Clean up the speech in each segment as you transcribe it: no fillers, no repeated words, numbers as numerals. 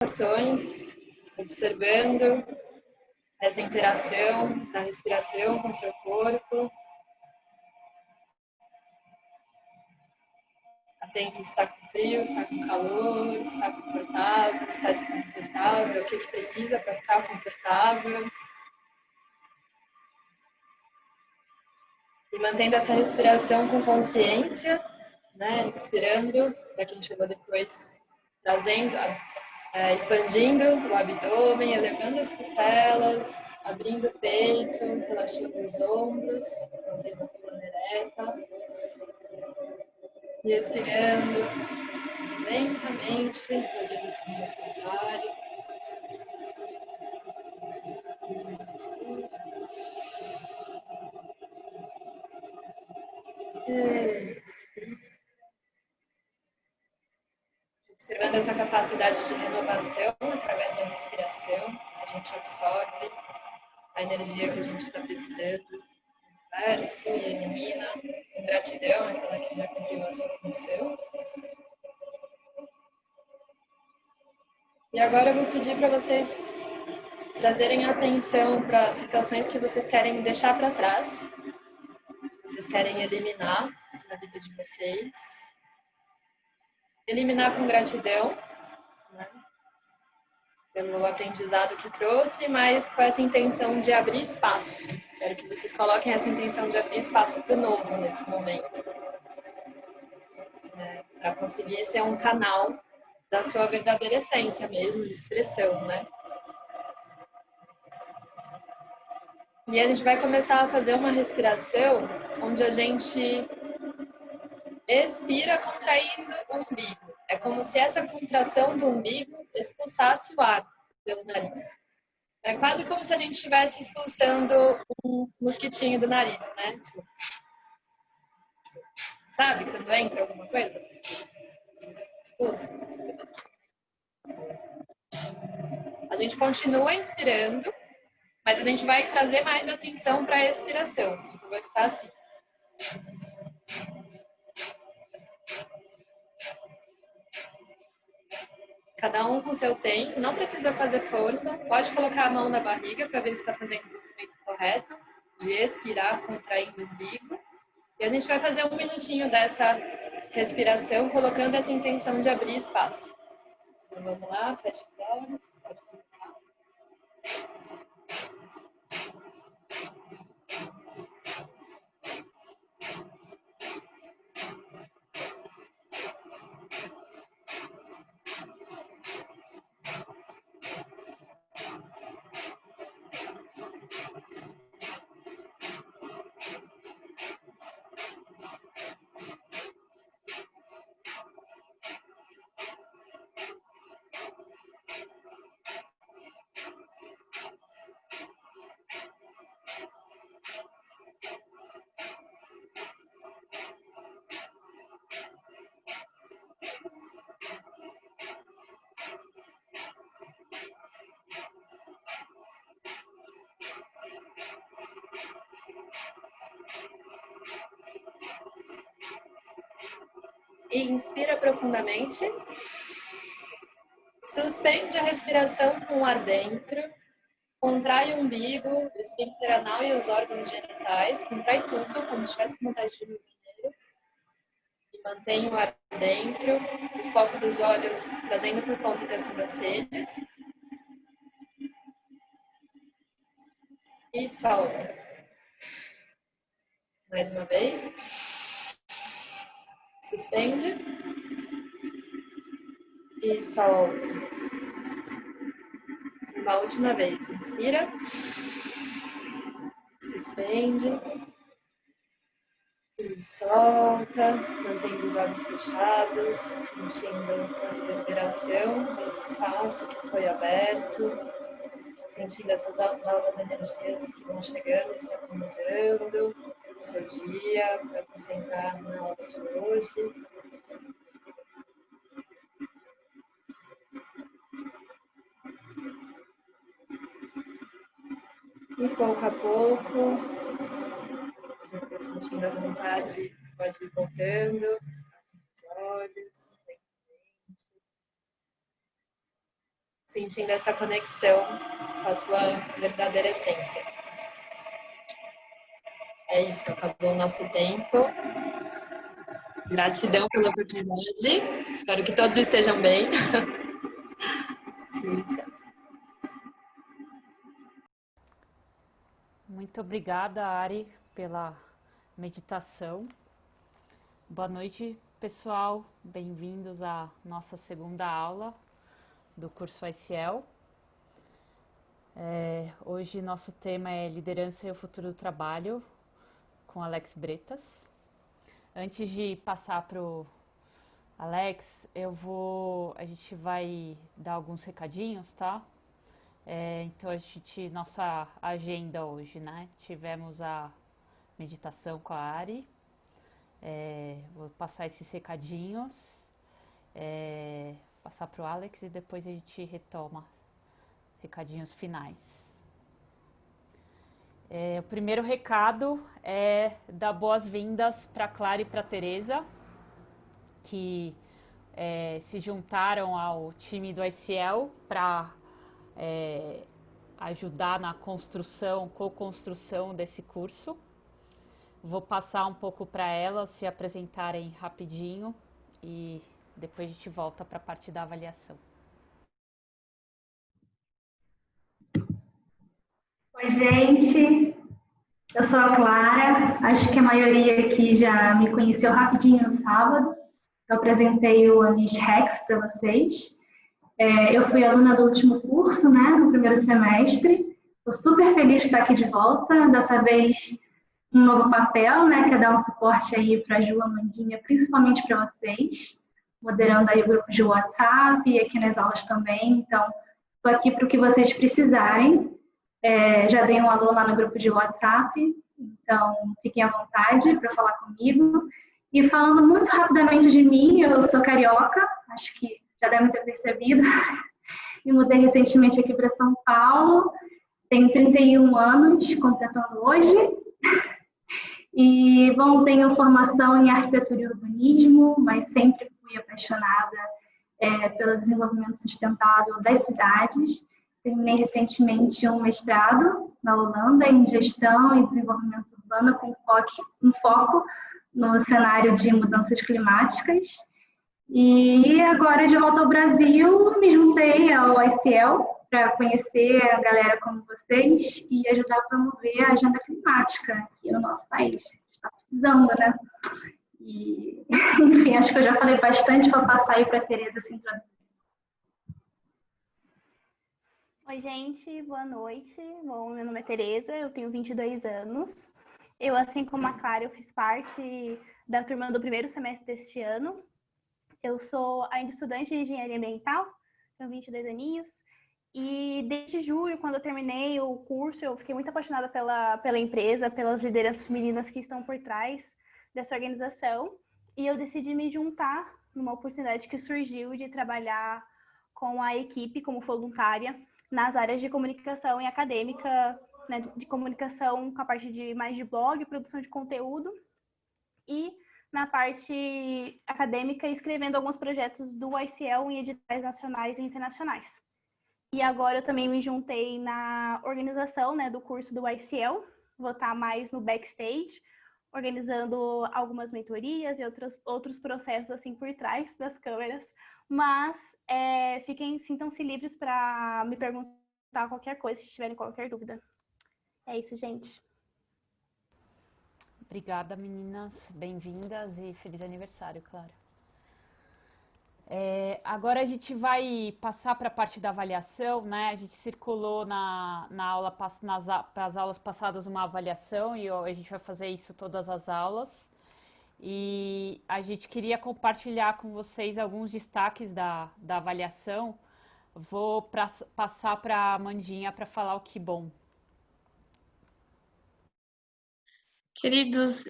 ações, observando essa interação da respiração com o seu corpo. Atento se está com frio, se está com calor, se está confortável, se está desconfortável, o que precisa para ficar confortável. E mantendo essa respiração com consciência, né? Inspirando, para quem chegou depois, trazendo, expandindo o abdômen, elevando as costelas, abrindo o peito, relaxando os ombros, mantendo a coluna ereta. E expirando lentamente, fazendo o caminho contrário. Observando essa capacidade de renovação através da respiração, a gente absorve a energia que a gente está precisando do universo e elimina com gratidão aquela que já cumpriu a sua função. E agora eu vou pedir para vocês trazerem atenção para situações que vocês querem deixar para trás, que vocês querem eliminar na vida de vocês. Eliminar com gratidão, né, pelo aprendizado que trouxe, mas com essa intenção de abrir espaço. Quero que vocês coloquem essa intenção de abrir espaço para o novo nesse momento, né, para conseguir ser um canal da sua verdadeira essência mesmo, de expressão, né? E a gente vai começar a fazer uma respiração onde a gente expira contraindo o umbigo. É como se essa contração do umbigo expulsasse o ar pelo nariz. É quase como se a gente estivesse expulsando um mosquitinho do nariz, né? Tipo, sabe quando entra alguma coisa? Expulsa. A gente continua inspirando, mas a gente vai trazer mais atenção para a expiração. Então vai ficar assim. Cada um com seu tempo, não precisa fazer força, pode colocar a mão na barriga para ver se está fazendo o movimento correto, de expirar, contraindo o umbigo. E a gente vai fazer 1 minutinho dessa respiração, colocando essa intenção de abrir espaço. Então vamos lá, fecha os olhos, pode começar. E inspira profundamente. Suspende a respiração com o ar dentro. Contrai o umbigo, o esfíncter anal e os órgãos genitais. Contrai tudo, como se tivesse vontade de dormir primeiro. E mantém o ar dentro. O foco dos olhos trazendo por ponta das sobrancelhas. E solta. Mais uma vez. Suspende. E solta. Uma última vez. Inspira. Suspende. E solta. Mantendo os olhos fechados. Sentindo a reverberação desse espaço que foi aberto. Sentindo essas novas energias que vão chegando e se acomodando no seu dia, para concentrar na aula de hoje. E pouco a pouco, sentindo a vontade, pode ir voltando os olhos. sentindo essa conexão com a sua verdadeira essência. É isso, acabou o nosso tempo. Gratidão pela oportunidade. Espero que todos estejam bem. Muito obrigada, Ari, pela meditação. Boa noite, pessoal. Bem-vindos à nossa segunda aula do curso ICL. Hoje nosso tema é Liderança e o Futuro do Trabalho, com Alex Bretas. Antes de passar para o Alex, a gente vai dar alguns recadinhos, tá? Então nossa agenda hoje, né? Tivemos a meditação com a Ari. Vou passar esses recadinhos, passar para o Alex e depois a gente retoma recadinhos finais. O primeiro recado é dar boas-vindas para a Clara e para a Tereza, que se juntaram ao time do ICL para ajudar na co-construção desse curso. Vou passar um pouco para elas se apresentarem rapidinho e depois a gente volta para a parte da avaliação. Oi, gente. Eu sou a Clara. Acho que a maioria aqui já me conheceu rapidinho no sábado. Eu apresentei o Unleash Hacks para vocês. Eu fui aluna do último curso, né, no primeiro semestre. Estou super feliz de estar aqui de volta. Dessa vez, um novo papel, né, que é dar um suporte aí para a Ju, Amandinha, principalmente para vocês, moderando aí o grupo de WhatsApp e aqui nas aulas também. Então, estou aqui para o que vocês precisarem. Já dei um alô lá no grupo de WhatsApp, então fiquem à vontade para falar comigo. E falando muito rapidamente de mim, eu sou carioca, acho que já devem ter percebido. Me mudei recentemente aqui para São Paulo, tenho 31 anos, completando hoje. E, bom, tenho formação em arquitetura e urbanismo, mas sempre fui apaixonada pelo desenvolvimento sustentável das cidades. Terminei recentemente um mestrado na Holanda em gestão e desenvolvimento urbano com foco no cenário de mudanças climáticas. E agora, de volta ao Brasil, me juntei ao ICL para conhecer a galera como vocês e ajudar a promover a agenda climática aqui no nosso país. Está precisando, né? E, enfim, acho que eu já falei bastante, vou passar aí para a Tereza se introduzir. Oi, gente, boa noite. Bom, meu nome é Tereza, eu tenho 22 anos. Eu, assim como a Clara, eu fiz parte da turma do primeiro semestre deste ano. Eu sou ainda estudante de engenharia ambiental, tenho 22 aninhos. E desde julho, quando eu terminei o curso, eu fiquei muito apaixonada pela empresa, pelas lideranças femininas que estão por trás dessa organização. E eu decidi me juntar numa oportunidade que surgiu de trabalhar com a equipe como voluntária nas áreas de comunicação e acadêmica, né, de comunicação com a parte mais de blog, produção de conteúdo, e na parte acadêmica, escrevendo alguns projetos do ICL em editais nacionais e internacionais. E agora eu também me juntei na organização, né, do curso do ICL, vou estar mais no backstage, organizando algumas mentorias e outros processos assim por trás das câmeras, mas sintam-se livres para me perguntar qualquer coisa, se tiverem qualquer dúvida. É isso, gente. Obrigada, meninas. Bem-vindas e feliz aniversário, Clara. Agora a gente vai passar para a parte da avaliação, né? A gente circulou para as aulas passadas uma avaliação e a gente vai fazer isso todas as aulas. E a gente queria compartilhar com vocês alguns destaques da avaliação. Vou passar para a Amandinha para falar o que bom. Queridos,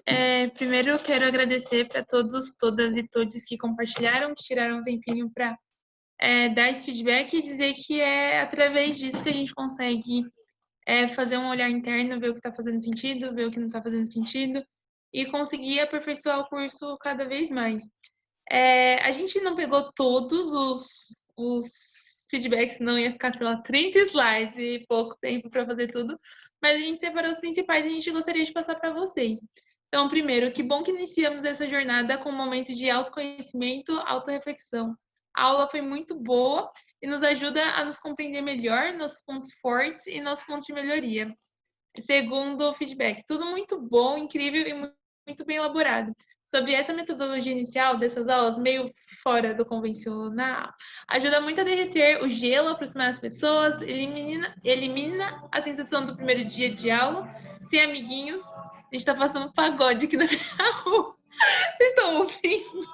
primeiro eu quero agradecer para todos, todas e todos que compartilharam, que tiraram um tempinho para dar esse feedback e dizer que é através disso que a gente consegue fazer um olhar interno, ver o que está fazendo sentido, ver o que não está fazendo sentido e conseguir aperfeiçoar o curso cada vez mais. A gente não pegou todos os feedbacks, senão ia ficar, sei lá, 30 slides e pouco tempo para fazer tudo. Mas a gente separou os principais e a gente gostaria de passar para vocês. Então, primeiro, que bom que iniciamos essa jornada com um momento de autoconhecimento, autorreflexão. A aula foi muito boa e nos ajuda a nos compreender melhor, nossos pontos fortes e nossos pontos de melhoria. Segundo o feedback, tudo muito bom, incrível e muito bem elaborado. Sobre essa metodologia inicial dessas aulas, meio fora do convencional, ajuda muito a derreter o gelo, aproximar as pessoas, elimina a sensação do primeiro dia de aula, sem amiguinhos. A gente tá passando pagode aqui na minha rua. Vocês estão ouvindo?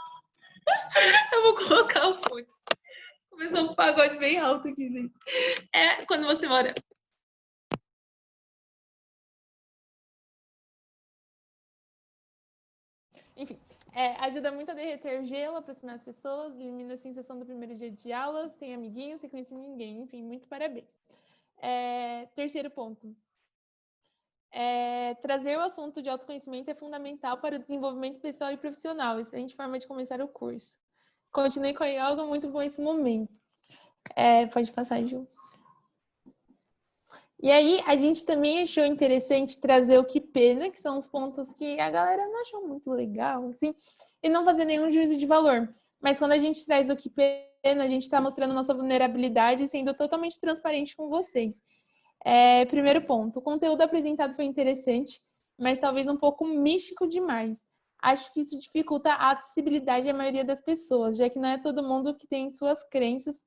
Eu vou colocar o fone. Começou um pagode bem alto aqui, gente. É quando você mora... Enfim, ajuda muito a derreter o gelo, aproximar as pessoas, elimina a sensação do primeiro dia de aula, sem amiguinhos, sem conhecer ninguém. Enfim, muitos parabéns. Terceiro ponto. Trazer o assunto de autoconhecimento é fundamental para o desenvolvimento pessoal e profissional. Excelente forma de começar o curso. Continue com a yoga, muito bom esse momento. Pode passar, Ju. E aí, a gente também achou interessante trazer o que pena, que são os pontos que a galera não achou muito legal, assim, e não fazer nenhum juízo de valor. Mas quando a gente traz o que pena, a gente está mostrando nossa vulnerabilidade e sendo totalmente transparente com vocês. Primeiro ponto, o conteúdo apresentado foi interessante, mas talvez um pouco místico demais. Acho que isso dificulta a acessibilidade à maioria das pessoas, já que não é todo mundo que tem suas crenças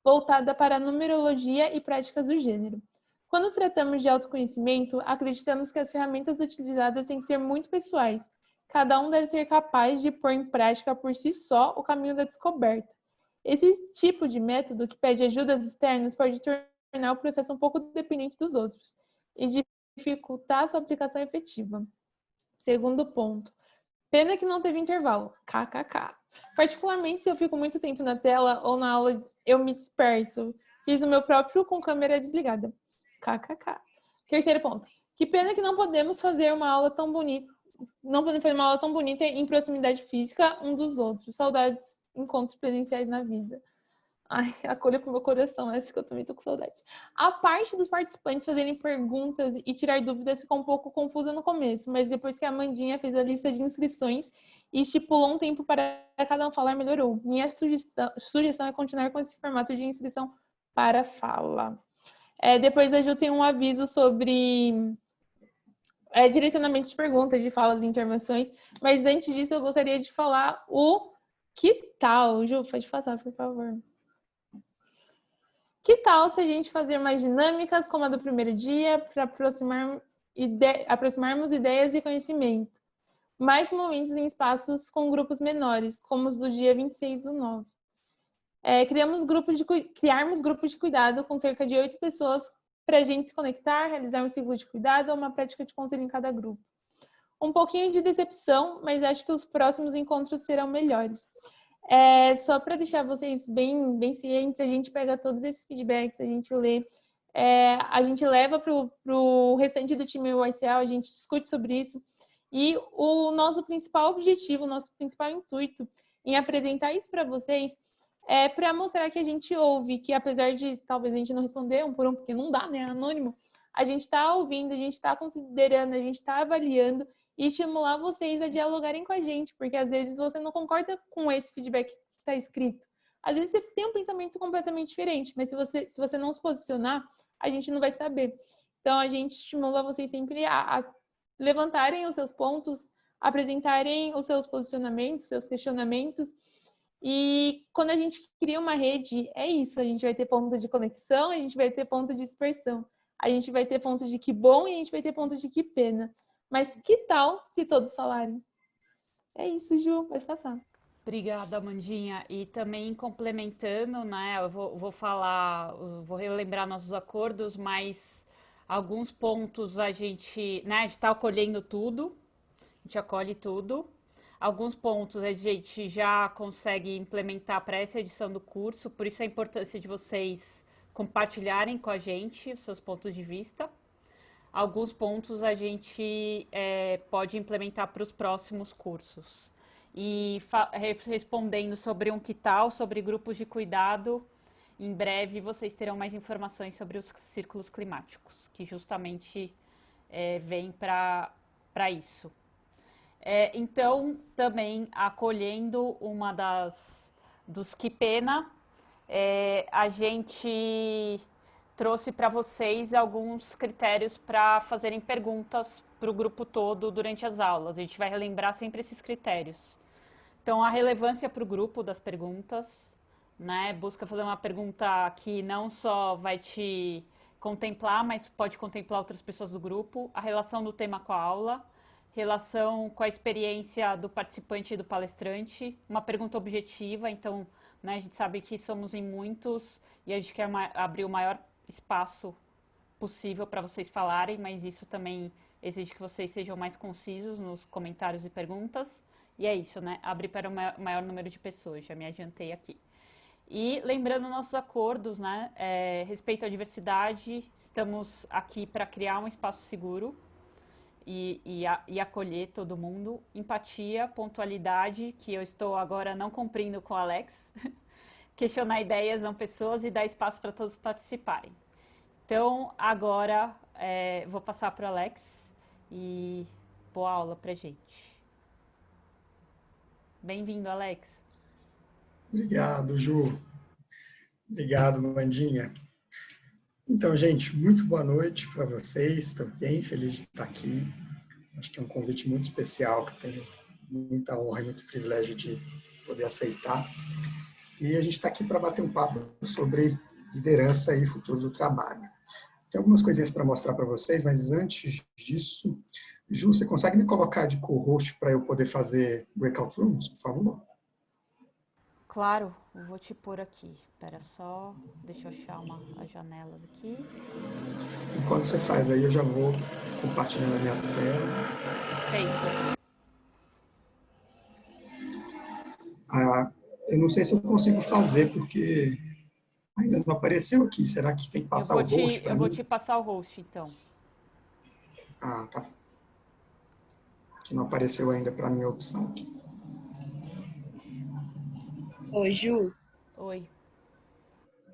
voltada para a numerologia e práticas do gênero. Quando tratamos de autoconhecimento, acreditamos que as ferramentas utilizadas têm que ser muito pessoais. Cada um deve ser capaz de pôr em prática por si só o caminho da descoberta. Esse tipo de método que pede ajudas externas pode tornar o processo um pouco dependente dos outros e dificultar sua aplicação efetiva. Segundo ponto. Pena que não teve intervalo. KKK. Particularmente se eu fico muito tempo na tela ou na aula, eu me disperso. Fiz o meu próprio com câmera desligada. KKK. Terceiro ponto. Que pena que não podemos fazer uma aula tão bonita. Não podemos fazer uma aula tão bonita em proximidade física um dos outros. Saudades, encontros presenciais na vida. Ai, acolha com o meu coração, essa que eu também tô com saudade. A parte dos participantes fazerem perguntas e tirar dúvidas ficou um pouco confusa no começo, mas depois que a Amandinha fez a lista de inscrições e estipulou um tempo para cada um falar, melhorou. Minha sugestão é continuar com esse formato de inscrição para fala. Depois a Ju tem um aviso sobre direcionamento de perguntas, de falas e intervenções, mas antes disso eu gostaria de falar o que tal. Ju, pode passar, por favor. Que tal se a gente fazer mais dinâmicas como a do primeiro dia para aproximarmos ideias e conhecimento? Mais momentos em espaços com grupos menores, como os do dia 26/9. Criarmos grupos de cuidado com cerca de 8 pessoas para a gente se conectar, realizar um ciclo de cuidado ou uma prática de conselho em cada grupo. Um pouquinho de decepção, mas acho que os próximos encontros serão melhores. Só para deixar vocês bem cientes, a gente pega todos esses feedbacks, a gente lê, a gente leva para o restante do time YCL, a gente discute sobre isso. E o nosso principal objetivo, o nosso principal intuito em apresentar isso para vocês é para mostrar que a gente ouve, que apesar de talvez a gente não responder um por um, porque não dá, né? Anônimo, a gente está ouvindo, a gente está considerando, a gente está avaliando e estimular vocês a dialogarem com a gente, porque às vezes você não concorda com esse feedback que está escrito. Às vezes você tem um pensamento completamente diferente, mas se você não se posicionar, a gente não vai saber. Então a gente estimula vocês sempre a levantarem os seus pontos, apresentarem os seus posicionamentos, seus questionamentos. E quando a gente cria uma rede, é isso, a gente vai ter ponto de conexão, a gente vai ter ponto de dispersão, a gente vai ter ponto de que bom e a gente vai ter ponto de que pena. Mas que tal se todos falarem? É isso, Ju, pode passar. Obrigada, Amandinha. E também complementando, né, eu vou relembrar nossos acordos, mas alguns pontos a gente está acolhendo tudo, a gente acolhe tudo. Alguns pontos a gente já consegue implementar para essa edição do curso, por isso a importância de vocês compartilharem com a gente os seus pontos de vista. Alguns pontos a gente pode implementar para os próximos cursos. E respondendo sobre um que tal, sobre grupos de cuidado, em breve vocês terão mais informações sobre os círculos climáticos, que justamente vêm para isso. Então, também acolhendo uma dos Que Pena, a gente trouxe para vocês alguns critérios para fazerem perguntas para o grupo todo durante as aulas. A gente vai relembrar sempre esses critérios. Então, a relevância para o grupo das perguntas, né? Busca fazer uma pergunta que não só vai te contemplar, mas pode contemplar outras pessoas do grupo. A relação do tema com a aula, relação com a experiência do participante e do palestrante, uma pergunta objetiva. Então, né, a gente sabe que somos em muitos e a gente quer abrir o maior espaço possível para vocês falarem, mas isso também exige que vocês sejam mais concisos nos comentários e perguntas. E é isso, né? Abrir para o maior número de pessoas, já me adiantei aqui. E lembrando nossos acordos, né? Respeito à diversidade, estamos aqui para criar um espaço seguro e acolher todo mundo. Empatia, pontualidade, que eu estou agora não cumprindo com o Alex. Questionar ideias, não pessoas, e dar espaço para todos participarem. Então, agora vou passar para o Alex e boa aula para gente. Bem-vindo, Alex. Obrigado, Ju. Obrigado, Mandinha. Então, gente, muito boa noite para vocês. Estou bem feliz de estar aqui. Acho que é um convite muito especial, que tenho muita honra e muito privilégio de poder aceitar. E a gente está aqui para bater um papo sobre liderança e futuro do trabalho. Tem algumas coisinhas para mostrar para vocês, mas antes disso, Ju, você consegue me colocar de co-host para eu poder fazer breakout rooms, por favor? Claro, vou te pôr aqui. Espera só, deixa eu achar as janelas aqui. Enquanto você faz aí, eu já vou compartilhando a minha tela. Feito. Eu não sei se eu consigo fazer, porque ainda não apareceu aqui. Será que tem que passar o host para mim? Eu vou te passar o host, então. Ah, tá. Que não apareceu ainda para mim a opção aqui. Ô, Ju, Oi.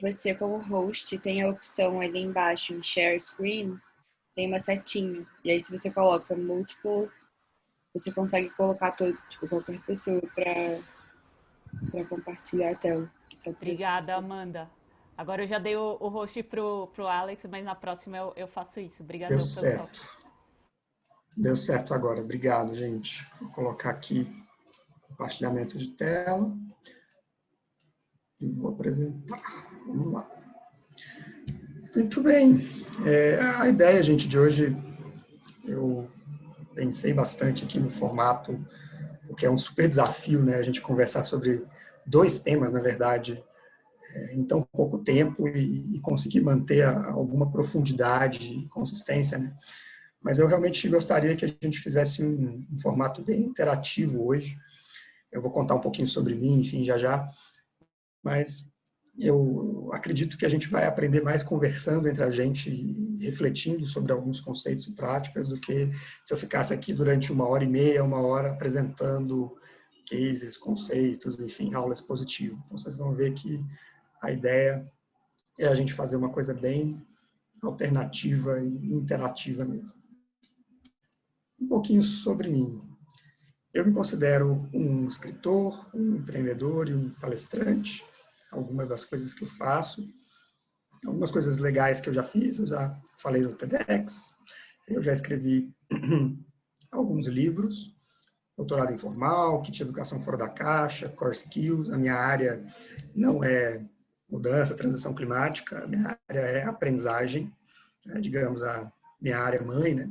você como host tem a opção ali embaixo em Share Screen, tem uma setinha. E aí se você coloca múltiplo, você consegue colocar qualquer pessoa para compartilhar a tela. Obrigada, Amanda. Agora eu já dei o host pro Alex, mas na próxima eu faço isso. Obrigada pelo toque. Deu certo agora. Obrigado, gente. Vou colocar aqui compartilhamento de tela. E vou apresentar. Vamos lá. Muito bem. A ideia, gente, de hoje, eu pensei bastante aqui no formato, porque é um super desafio, né? A gente conversar sobre 2 temas, na verdade, em tão pouco tempo e conseguir manter alguma profundidade e consistência, né? Mas eu realmente gostaria que a gente fizesse um formato bem interativo hoje. Eu vou contar um pouquinho sobre mim, enfim, já. Mas eu acredito que a gente vai aprender mais conversando entre a gente e refletindo sobre alguns conceitos e práticas do que se eu ficasse aqui durante 1h30, 1 hora, apresentando cases, conceitos, enfim, aula expositiva. Então, vocês vão ver que a ideia é a gente fazer uma coisa bem alternativa e interativa mesmo. Um pouquinho sobre mim. Eu me considero um escritor, um empreendedor e um palestrante. Algumas das coisas que eu faço. Algumas coisas legais que eu já fiz, eu já falei no TEDx, eu já escrevi alguns livros, doutorado informal, kit de educação fora da caixa, core skills. A minha área não é mudança, transição climática, a minha área é aprendizagem, né, digamos, a minha área mãe, né?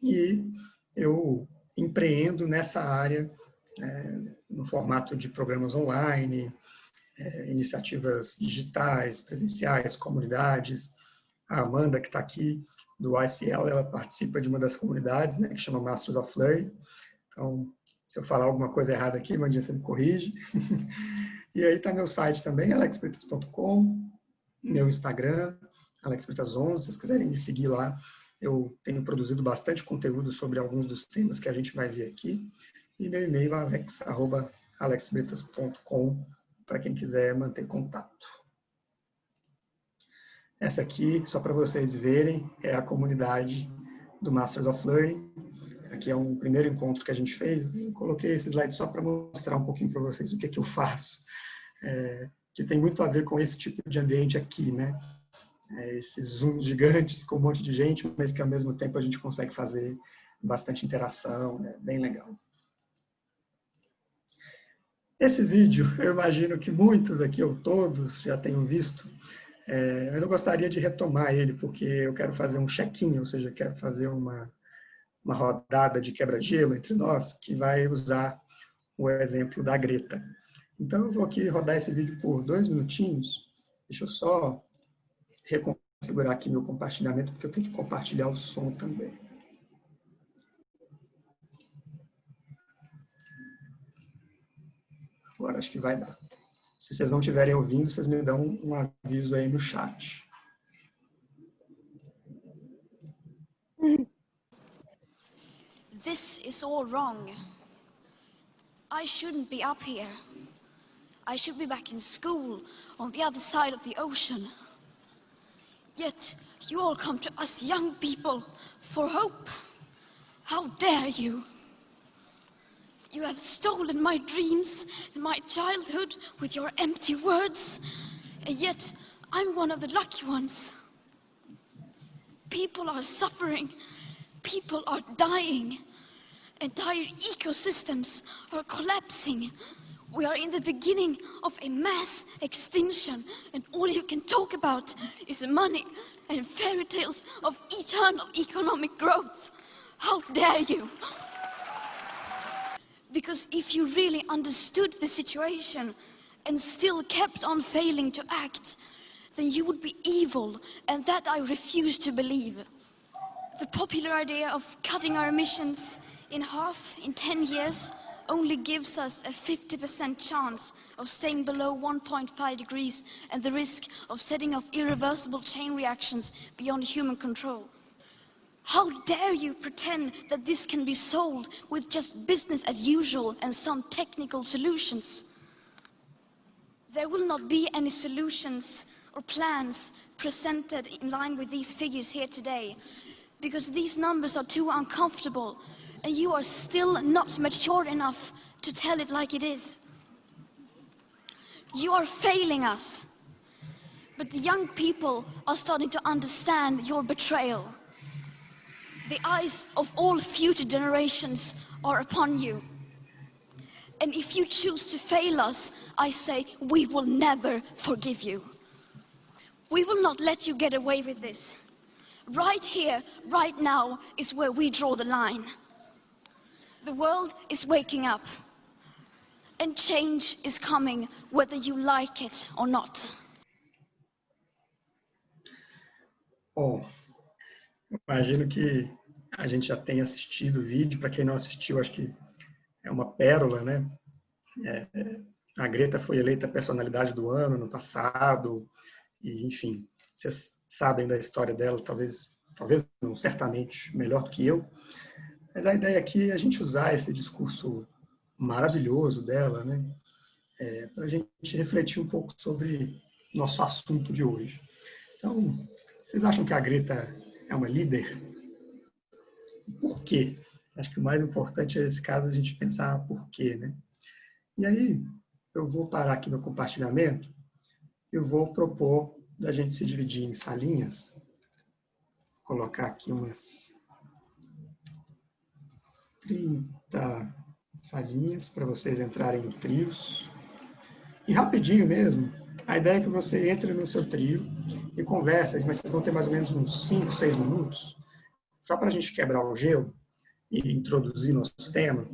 E eu empreendo nessa área, no formato de programas online, iniciativas digitais, presenciais, comunidades. A Amanda, que está aqui, do ICL, ela participa de uma das comunidades, né, que chama Masters of Learning. Então, se eu falar alguma coisa errada aqui, Mandinha, você me corrige. E aí está meu site também, alexbritas.com, meu Instagram, alexbritas11, se vocês quiserem me seguir lá. Eu tenho produzido bastante conteúdo sobre alguns dos temas que a gente vai ver aqui. E meu e-mail, alexbritas.com, para quem quiser manter contato. Essa aqui, só para vocês verem, é a comunidade do Masters of Learning. Aqui é um primeiro encontro que a gente fez. Eu coloquei esse slide só para mostrar um pouquinho para vocês o que eu faço, que tem muito a ver com esse tipo de ambiente aqui, né? Esses zooms gigantes com um monte de gente, mas que ao mesmo tempo a gente consegue fazer bastante interação, é bem legal. Esse vídeo, eu imagino que muitos aqui, ou todos, já tenham visto, mas eu gostaria de retomar ele, porque eu quero fazer um check-in, ou seja, quero fazer uma rodada de quebra-gelo entre nós, que vai usar o exemplo da Greta. Então, eu vou aqui rodar esse vídeo por 2 minutinhos. Deixa eu só reconfigurar aqui meu compartilhamento, porque eu tenho que compartilhar o som também. Agora acho que vai dar. Se vocês não estiverem ouvindo, vocês me dão um aviso aí no chat. This is all wrong. I shouldn't be up here. I should be back in school on the other side of the ocean. Yet you all come to us young people for hope. How dare you? You have stolen my dreams and my childhood with your empty words, and yet I'm one of the lucky ones. People are suffering, people are dying, entire ecosystems are collapsing. We are in the beginning of a mass extinction, and all you can talk about is money and fairy tales of eternal economic growth. How dare you? Because if you really understood the situation and still kept on failing to act, then you would be evil, and that I refuse to believe. The popular idea of cutting our emissions in half in 10 years only gives us a 50% chance of staying below 1.5 degrees and the risk of setting off irreversible chain reactions beyond human control. How dare you pretend that this can be solved with just business as usual and some technical solutions? There will not be any solutions or plans presented in line with these figures here today, because these numbers are too uncomfortable, and you are still not mature enough to tell it like it is. You are failing us, but the young people are starting to understand your betrayal. The eyes of all future generations are upon you. And if you choose to fail us, I say, we will never forgive you. We will not let you get away with this. Right here, right now, is where we draw the line. The world is waking up, and change is coming whether you like it or not. Bom, imagino que a gente já tenha assistido o vídeo. Para quem não assistiu, acho que é uma pérola, né? A Greta foi eleita personalidade do ano no passado, e enfim, vocês sabem da história dela, talvez não, certamente melhor do que eu. Mas a ideia aqui é a gente usar esse discurso maravilhoso dela, né? Para a gente refletir um pouco sobre nosso assunto de hoje. Então, vocês acham que a Greta é uma líder? Por quê? Acho que o mais importante nesse caso é a gente pensar por quê, né? E aí, eu vou parar aqui no compartilhamento e eu vou propor da gente se dividir em salinhas. Vou colocar aqui umas 30 salinhas para vocês entrarem em trios. E rapidinho mesmo, a ideia é que você entre no seu trio e converse, mas vocês vão ter mais ou menos uns 5, 6 minutos, só para a gente quebrar o gelo e introduzir nosso tema.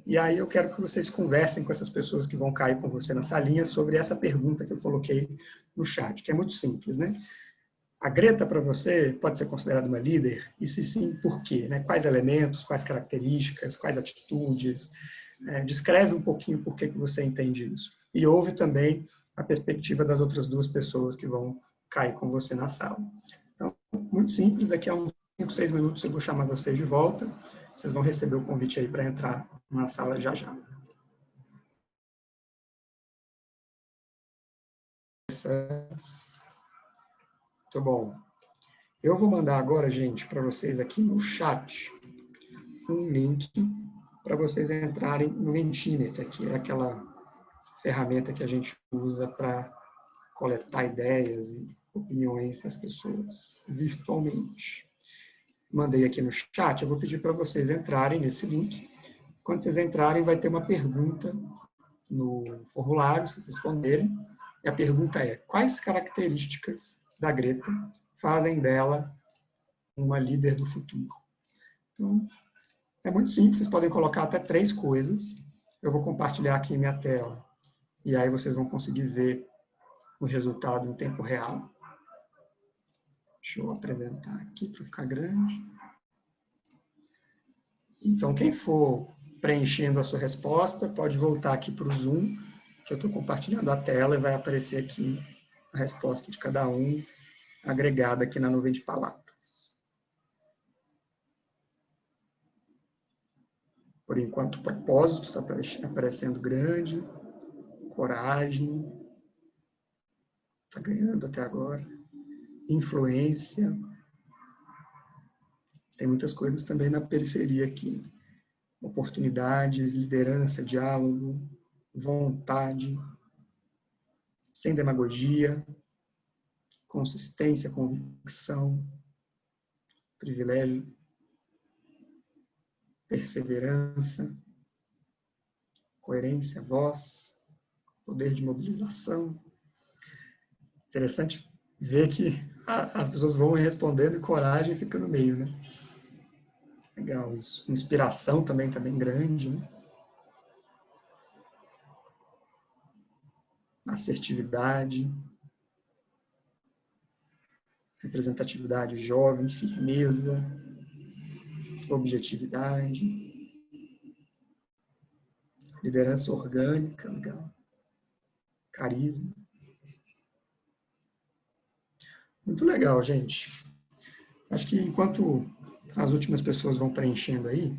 E aí eu quero que vocês conversem com essas pessoas que vão cair com você na salinha sobre essa pergunta que eu coloquei no chat, que é muito simples, né? A Greta, para você, pode ser considerada uma líder? E se sim, por quê? Né? Quais elementos, quais características, quais atitudes? Descreve um pouquinho por que você entende isso. E ouve também a perspectiva das outras 2 pessoas que vão cair com você na sala. Então, muito simples, daqui a uns 5, 6 minutos eu vou chamar vocês de volta. Vocês vão receber o convite aí para entrar na sala já já. Muito bom. Eu vou mandar agora, gente, para vocês aqui no chat um link para vocês entrarem no Mentimeter, que é aquela ferramenta que a gente usa para coletar ideias e opiniões das pessoas virtualmente. Mandei aqui no chat, eu vou pedir para vocês entrarem nesse link. Quando vocês entrarem, vai ter uma pergunta no formulário, se vocês responderem. E a pergunta é: quais características da Greta fazem dela uma líder do futuro? Então, é muito simples, vocês podem colocar até 3 coisas. Eu vou compartilhar aqui minha tela. E aí vocês vão conseguir ver o resultado em tempo real. Deixa eu apresentar aqui para ficar grande. Então, quem for preenchendo a sua resposta, pode voltar aqui para o Zoom, que eu estou compartilhando a tela e vai aparecer aqui a resposta de cada um, agregada aqui na nuvem de palavras. Por enquanto, propósito está aparecendo grande, coragem, está ganhando até agora, influência. Tem muitas coisas também na periferia aqui. Oportunidades, liderança, diálogo, vontade, sem demagogia, consistência, convicção, privilégio, perseverança, coerência, voz, poder de mobilização. Interessante ver que as pessoas vão respondendo e coragem fica no meio, né? Legal isso. Inspiração também está bem grande, né? Assertividade, representatividade jovem, firmeza, objetividade, liderança orgânica, legal, carisma. Muito legal, gente. Acho que enquanto as últimas pessoas vão preenchendo aí,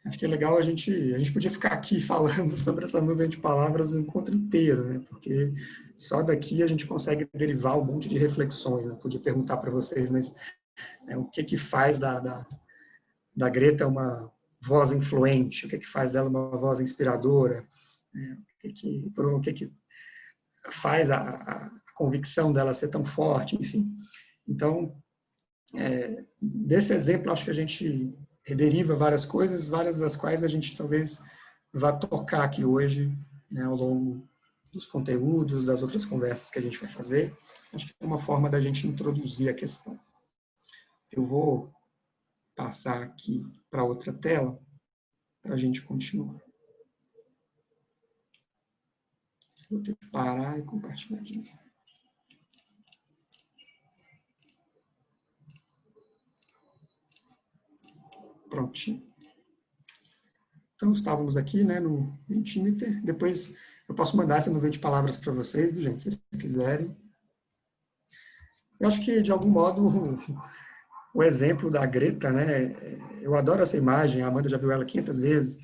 acho que é legal a gente podia ficar aqui falando sobre essa nuvem de palavras o encontro inteiro, né? Porque só daqui a gente consegue derivar um monte de reflexões. Né? Podia perguntar para vocês, mas o que faz da Greta uma voz influente? O que faz dela uma voz inspiradora? O que faz a convicção dela ser tão forte? Enfim. Então, desse exemplo, acho que a gente deriva várias coisas, várias das quais a gente talvez vá tocar aqui hoje, né, ao longo dos conteúdos, das outras conversas que a gente vai fazer. Acho que é uma forma da gente introduzir a questão. Eu vou passar aqui para outra tela para a gente continuar. Vou ter que parar e compartilhar de novo. Prontinho. Então, estávamos aqui, né, no Mentimeter. Depois eu posso mandar essa nuvem de palavras para vocês, gente, se vocês quiserem. Eu acho que, de algum modo, o exemplo da Greta, né, eu adoro essa imagem, a Amanda já viu ela 500 vezes.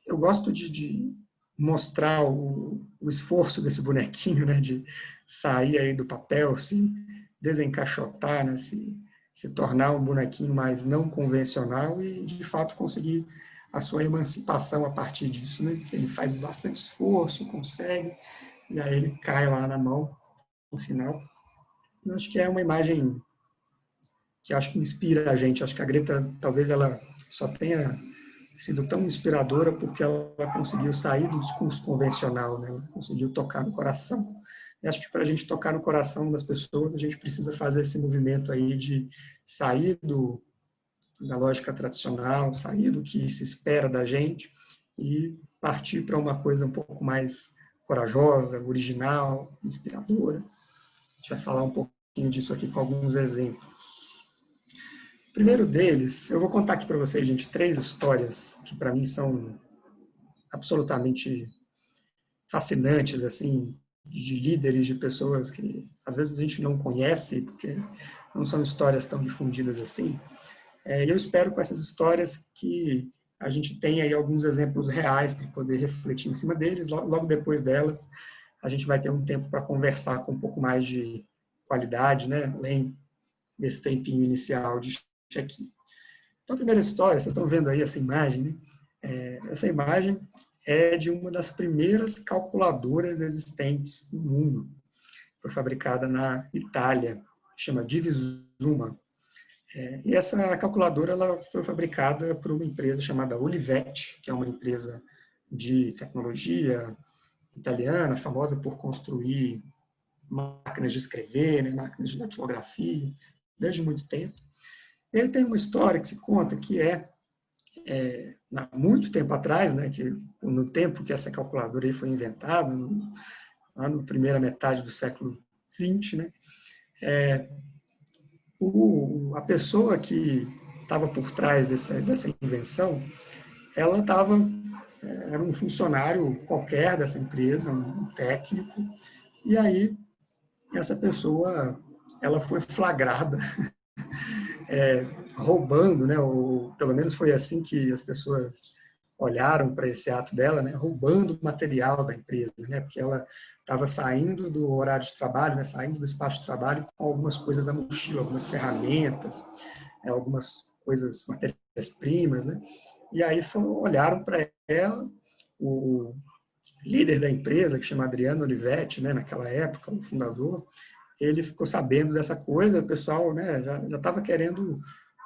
Eu gosto de mostrar o esforço desse bonequinho, né, de sair aí do papel, se desencaixotar, né, se tornar um bonequinho mais não convencional e, de fato, conseguir a sua emancipação a partir disso. Né? Ele faz bastante esforço, consegue, e aí ele cai lá na mão, no final. Eu acho que é uma imagem que acho que inspira a gente. Acho que a Greta, talvez ela só tenha sido tão inspiradora porque ela conseguiu sair do discurso convencional, né? Ela conseguiu tocar no coração. E acho que para a gente tocar no coração das pessoas, a gente precisa fazer esse movimento aí de sair da lógica tradicional, sair do que se espera da gente e partir para uma coisa um pouco mais corajosa, original, inspiradora. A gente vai falar um pouquinho disso aqui com alguns exemplos. O primeiro deles, eu vou contar aqui para vocês, gente, 3 histórias que para mim são absolutamente fascinantes, assim, de líderes, de pessoas que às vezes a gente não conhece, porque não são histórias tão difundidas assim. Eu espero com essas histórias que a gente tenha aí alguns exemplos reais para poder refletir em cima deles. Logo depois delas, a gente vai ter um tempo para conversar com um pouco mais de qualidade, né? Além desse tempinho inicial de check-in. Então, a primeira história, vocês estão vendo aí essa imagem, né? Essa imagem é de uma das primeiras calculadoras existentes no mundo. Foi fabricada na Itália, chama Divisuma. E essa calculadora ela foi fabricada por uma empresa chamada Olivetti, que é uma empresa de tecnologia italiana, famosa por construir máquinas de escrever, né, máquinas de datilografia, desde muito tempo. Ele tem uma história que se conta que há muito tempo atrás, né, que no tempo que essa calculadora aí foi inventada, lá na primeira metade do século XX, né, a pessoa que estava por trás dessa invenção, ela era um funcionário qualquer dessa empresa, um técnico, e aí essa pessoa ela foi flagrada roubando, né, ou pelo menos foi assim que as pessoas olharam para esse ato dela, né, roubando material da empresa, né, porque ela estava saindo do horário de trabalho, né, saindo do espaço de trabalho com algumas coisas da mochila, algumas ferramentas, algumas coisas, matérias-primas, né, e aí olharam para ela, o líder da empresa, que chama Adriano Olivetti, né, naquela época, o fundador, ele ficou sabendo dessa coisa, o pessoal, né, já estava querendo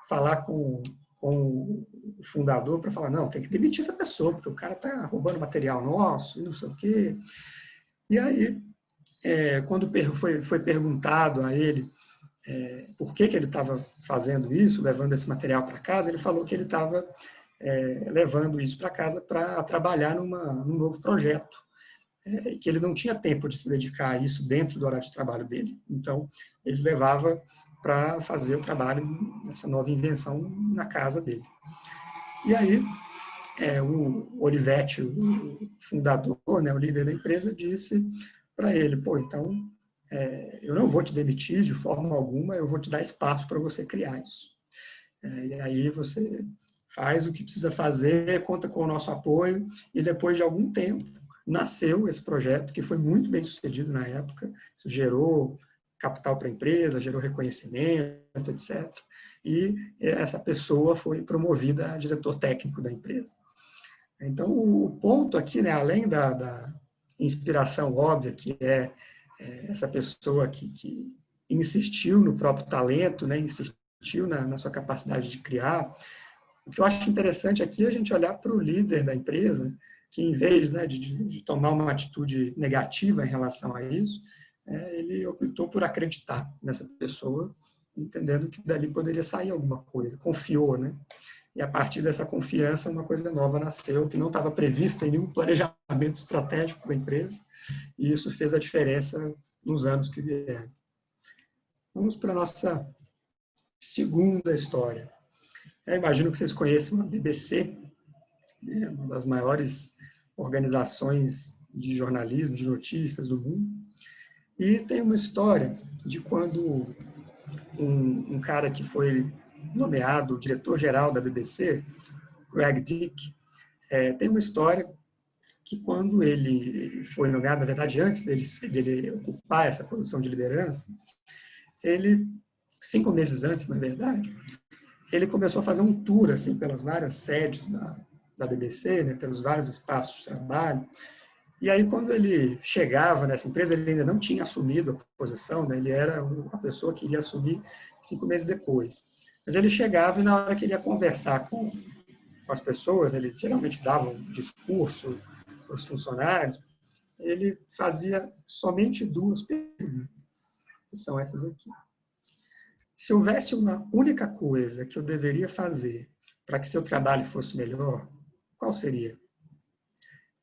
falar com o fundador para falar, não, tem que demitir essa pessoa, porque o cara está roubando material nosso, e não sei o quê. E aí, quando foi perguntado a ele por que ele estava fazendo isso, levando esse material para casa, ele falou que ele estava levando isso para casa para trabalhar num novo projeto, que ele não tinha tempo de se dedicar a isso dentro do horário de trabalho dele. Então, ele levava para fazer o trabalho nessa nova invenção na casa dele. E aí, o Olivetti, o fundador, né, o líder da empresa, disse para ele, pô, então, eu não vou te demitir de forma alguma, eu vou te dar espaço para você criar isso. E aí você faz o que precisa fazer, conta com o nosso apoio, e depois de algum tempo, nasceu esse projeto, que foi muito bem sucedido na época, isso gerou capital para a empresa, gerou reconhecimento, etc. E essa pessoa foi promovida a diretor técnico da empresa. Então, o ponto aqui, né, além da inspiração óbvia, que é essa pessoa que insistiu no próprio talento, né, insistiu na sua capacidade de criar, o que eu acho interessante aqui é a gente olhar para o líder da empresa, que em vez, né, de tomar uma atitude negativa em relação a isso, ele optou por acreditar nessa pessoa, entendendo que dali poderia sair alguma coisa, confiou, né? E a partir dessa confiança, uma coisa nova nasceu, que não estava prevista em nenhum planejamento estratégico da empresa, e isso fez a diferença nos anos que vieram. Vamos para a nossa segunda história. Eu imagino que vocês conheçam a BBC, né, uma das maiores organizações de jornalismo, de notícias do mundo. E tem uma história de quando um cara que foi nomeado diretor-geral da BBC, Greg Dick, tem uma história que quando ele foi nomeado, na verdade, antes dele ocupar essa posição de liderança, ele, 5 meses antes, na verdade, ele começou a fazer um tour assim, pelas várias sedes da BBC, né, pelos vários espaços de trabalho. E aí, quando ele chegava nessa empresa, ele ainda não tinha assumido a posição, né, ele era a pessoa que iria assumir 5 meses depois. Mas ele chegava e, na hora que ele ia conversar com as pessoas, ele geralmente dava um discurso para os funcionários, ele fazia somente 2 perguntas, que são essas aqui. Se houvesse uma única coisa que eu deveria fazer para que seu trabalho fosse melhor, qual seria?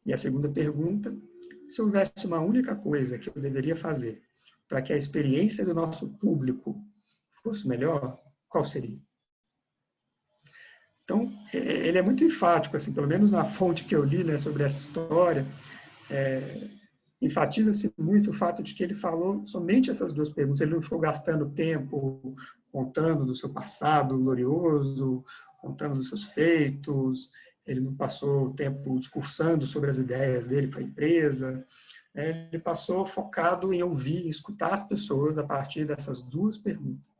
E a segunda pergunta, se houvesse uma única coisa que eu deveria fazer para que a experiência do nosso público fosse melhor, qual seria? Então, ele é muito enfático, assim, pelo menos na fonte que eu li, né, sobre essa história, enfatiza-se muito o fato de que ele falou somente essas 2 perguntas, ele não ficou gastando tempo contando do seu passado glorioso, contando dos seus feitos, ele não passou tempo discursando sobre as ideias dele para a empresa, Ele passou focado em ouvir, em escutar as pessoas a partir dessas duas perguntas,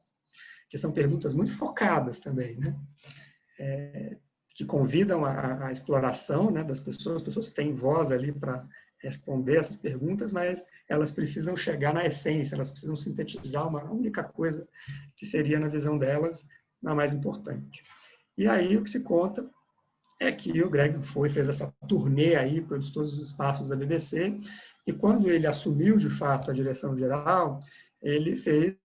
que são perguntas muito focadas também, né? Que convidam a exploração, né, das pessoas. As pessoas têm voz ali para responder essas perguntas, mas elas precisam chegar na essência, elas precisam sintetizar uma única coisa que seria, na visão delas, a mais importante. E aí o que se conta é que o Greg fez essa turnê aí por todos os espaços da BBC, e quando ele assumiu, de fato, a direção geral, ele fez,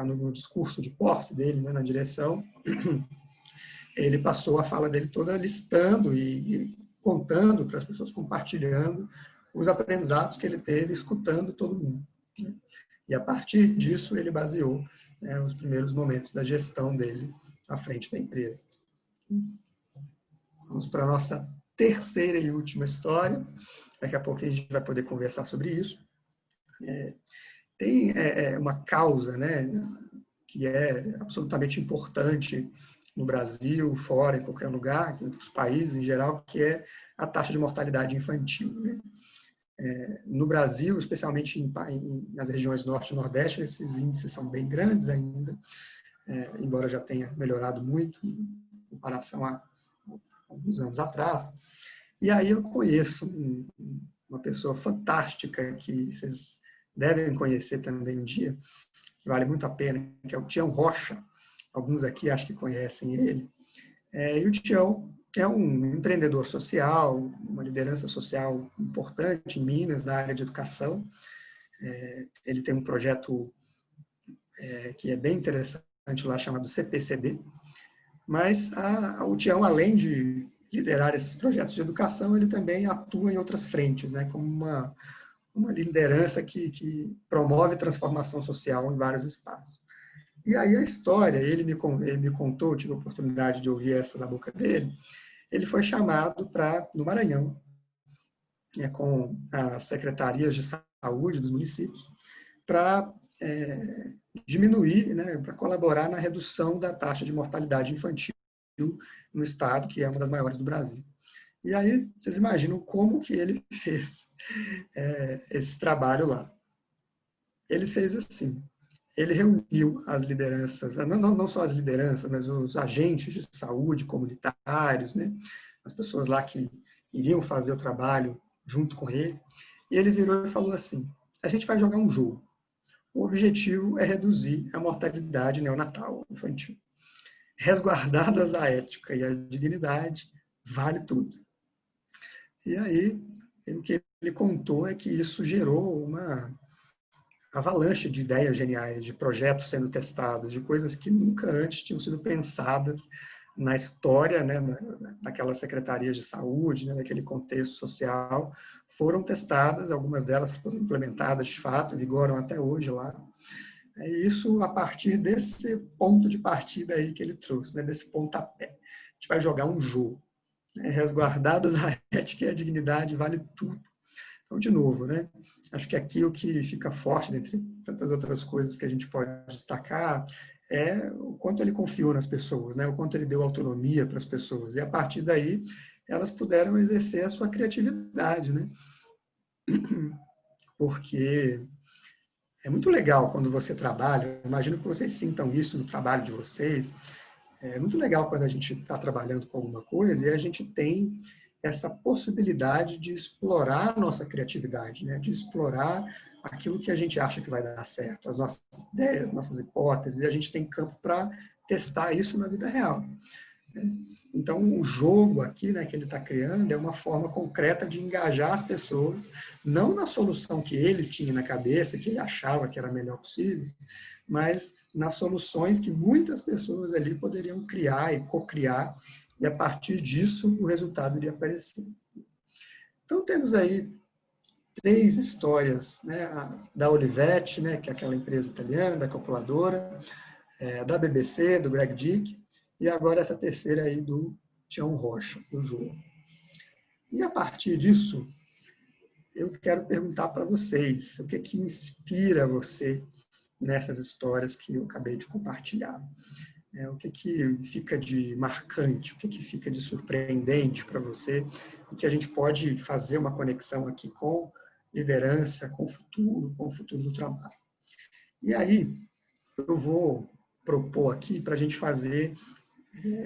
no discurso de posse dele, né, na direção, ele passou a fala dele toda listando e contando para as pessoas, compartilhando os aprendizados que ele teve, escutando todo mundo, né? E a partir disso, ele baseou, né, os primeiros momentos da gestão dele à frente da empresa. Vamos para a nossa terceira e última história. Daqui a pouco a gente vai poder conversar sobre isso. Tem uma causa, né, que é absolutamente importante no Brasil, fora, em qualquer lugar, nos países em geral, que é a taxa de mortalidade infantil, né? No Brasil, especialmente nas regiões norte e nordeste, esses índices são bem grandes ainda, embora já tenha melhorado muito em comparação a alguns anos atrás. E aí eu conheço uma pessoa fantástica que vocês devem conhecer também um dia, que vale muito a pena, que é o Tião Rocha. Alguns aqui acho que conhecem ele. E o Tião é um empreendedor social, uma liderança social importante em Minas, na área de educação. Ele tem um projeto que é bem interessante lá, chamado CPCB. Mas o Tião, além de liderar esses projetos de educação, ele também atua em outras frentes, né, como uma liderança que promove transformação social em vários espaços. E aí a história, ele me contou, tive a oportunidade de ouvir essa da boca dele, ele foi chamado no Maranhão, com as secretarias de saúde dos municípios, para diminuir, né, para colaborar na redução da taxa de mortalidade infantil no estado, que é uma das maiores do Brasil. E aí, vocês imaginam como que ele fez esse trabalho lá. Ele fez assim, ele reuniu as lideranças, não só as lideranças, mas os agentes de saúde comunitários, né, as pessoas lá que iriam fazer o trabalho junto com ele, e ele virou e falou assim, a gente vai jogar um jogo. O objetivo é reduzir a mortalidade neonatal infantil. Resguardadas a ética e a dignidade, vale tudo. E aí, o que ele contou é que isso gerou uma avalanche de ideias geniais, de projetos sendo testados, de coisas que nunca antes tinham sido pensadas na história, né, daquelas secretarias de saúde, né, daquele contexto social, foram testadas, algumas delas foram implementadas de fato, vigoram até hoje lá. Isso a partir desse ponto de partida aí que ele trouxe, né, desse pontapé. A gente vai jogar um jogo. Resguardadas a ética e a dignidade, vale tudo. Então, de novo, né, acho que aqui o que fica forte, dentre tantas outras coisas que a gente pode destacar, é o quanto ele confiou nas pessoas, né, o quanto ele deu autonomia para as pessoas. E a partir daí, elas puderam exercer a sua criatividade, né? Porque é muito legal quando você trabalha, imagino que vocês sintam isso no trabalho de vocês, é muito legal quando a gente está trabalhando com alguma coisa e a gente tem essa possibilidade de explorar a nossa criatividade, né? De explorar aquilo que a gente acha que vai dar certo, as nossas ideias, nossas hipóteses, e a gente tem campo para testar isso na vida real. Então, o jogo aqui, né, que ele está criando é uma forma concreta de engajar as pessoas, não na solução que ele tinha na cabeça, que ele achava que era a melhor possível, mas nas soluções que muitas pessoas ali poderiam criar e co-criar, e a partir disso o resultado iria aparecer. Então, temos aí 3 histórias, né, da Olivetti, né, que é aquela empresa italiana, da calculadora, da BBC, do Greg Dick, e agora essa terceira aí do Tião Rocha, do jogo. E a partir disso, eu quero perguntar para vocês, o que que inspira você nessas histórias que eu acabei de compartilhar? O que que fica de marcante, o que que fica de surpreendente para você, e que a gente pode fazer uma conexão aqui com liderança com o futuro do trabalho. E aí, eu vou propor aqui para a gente fazer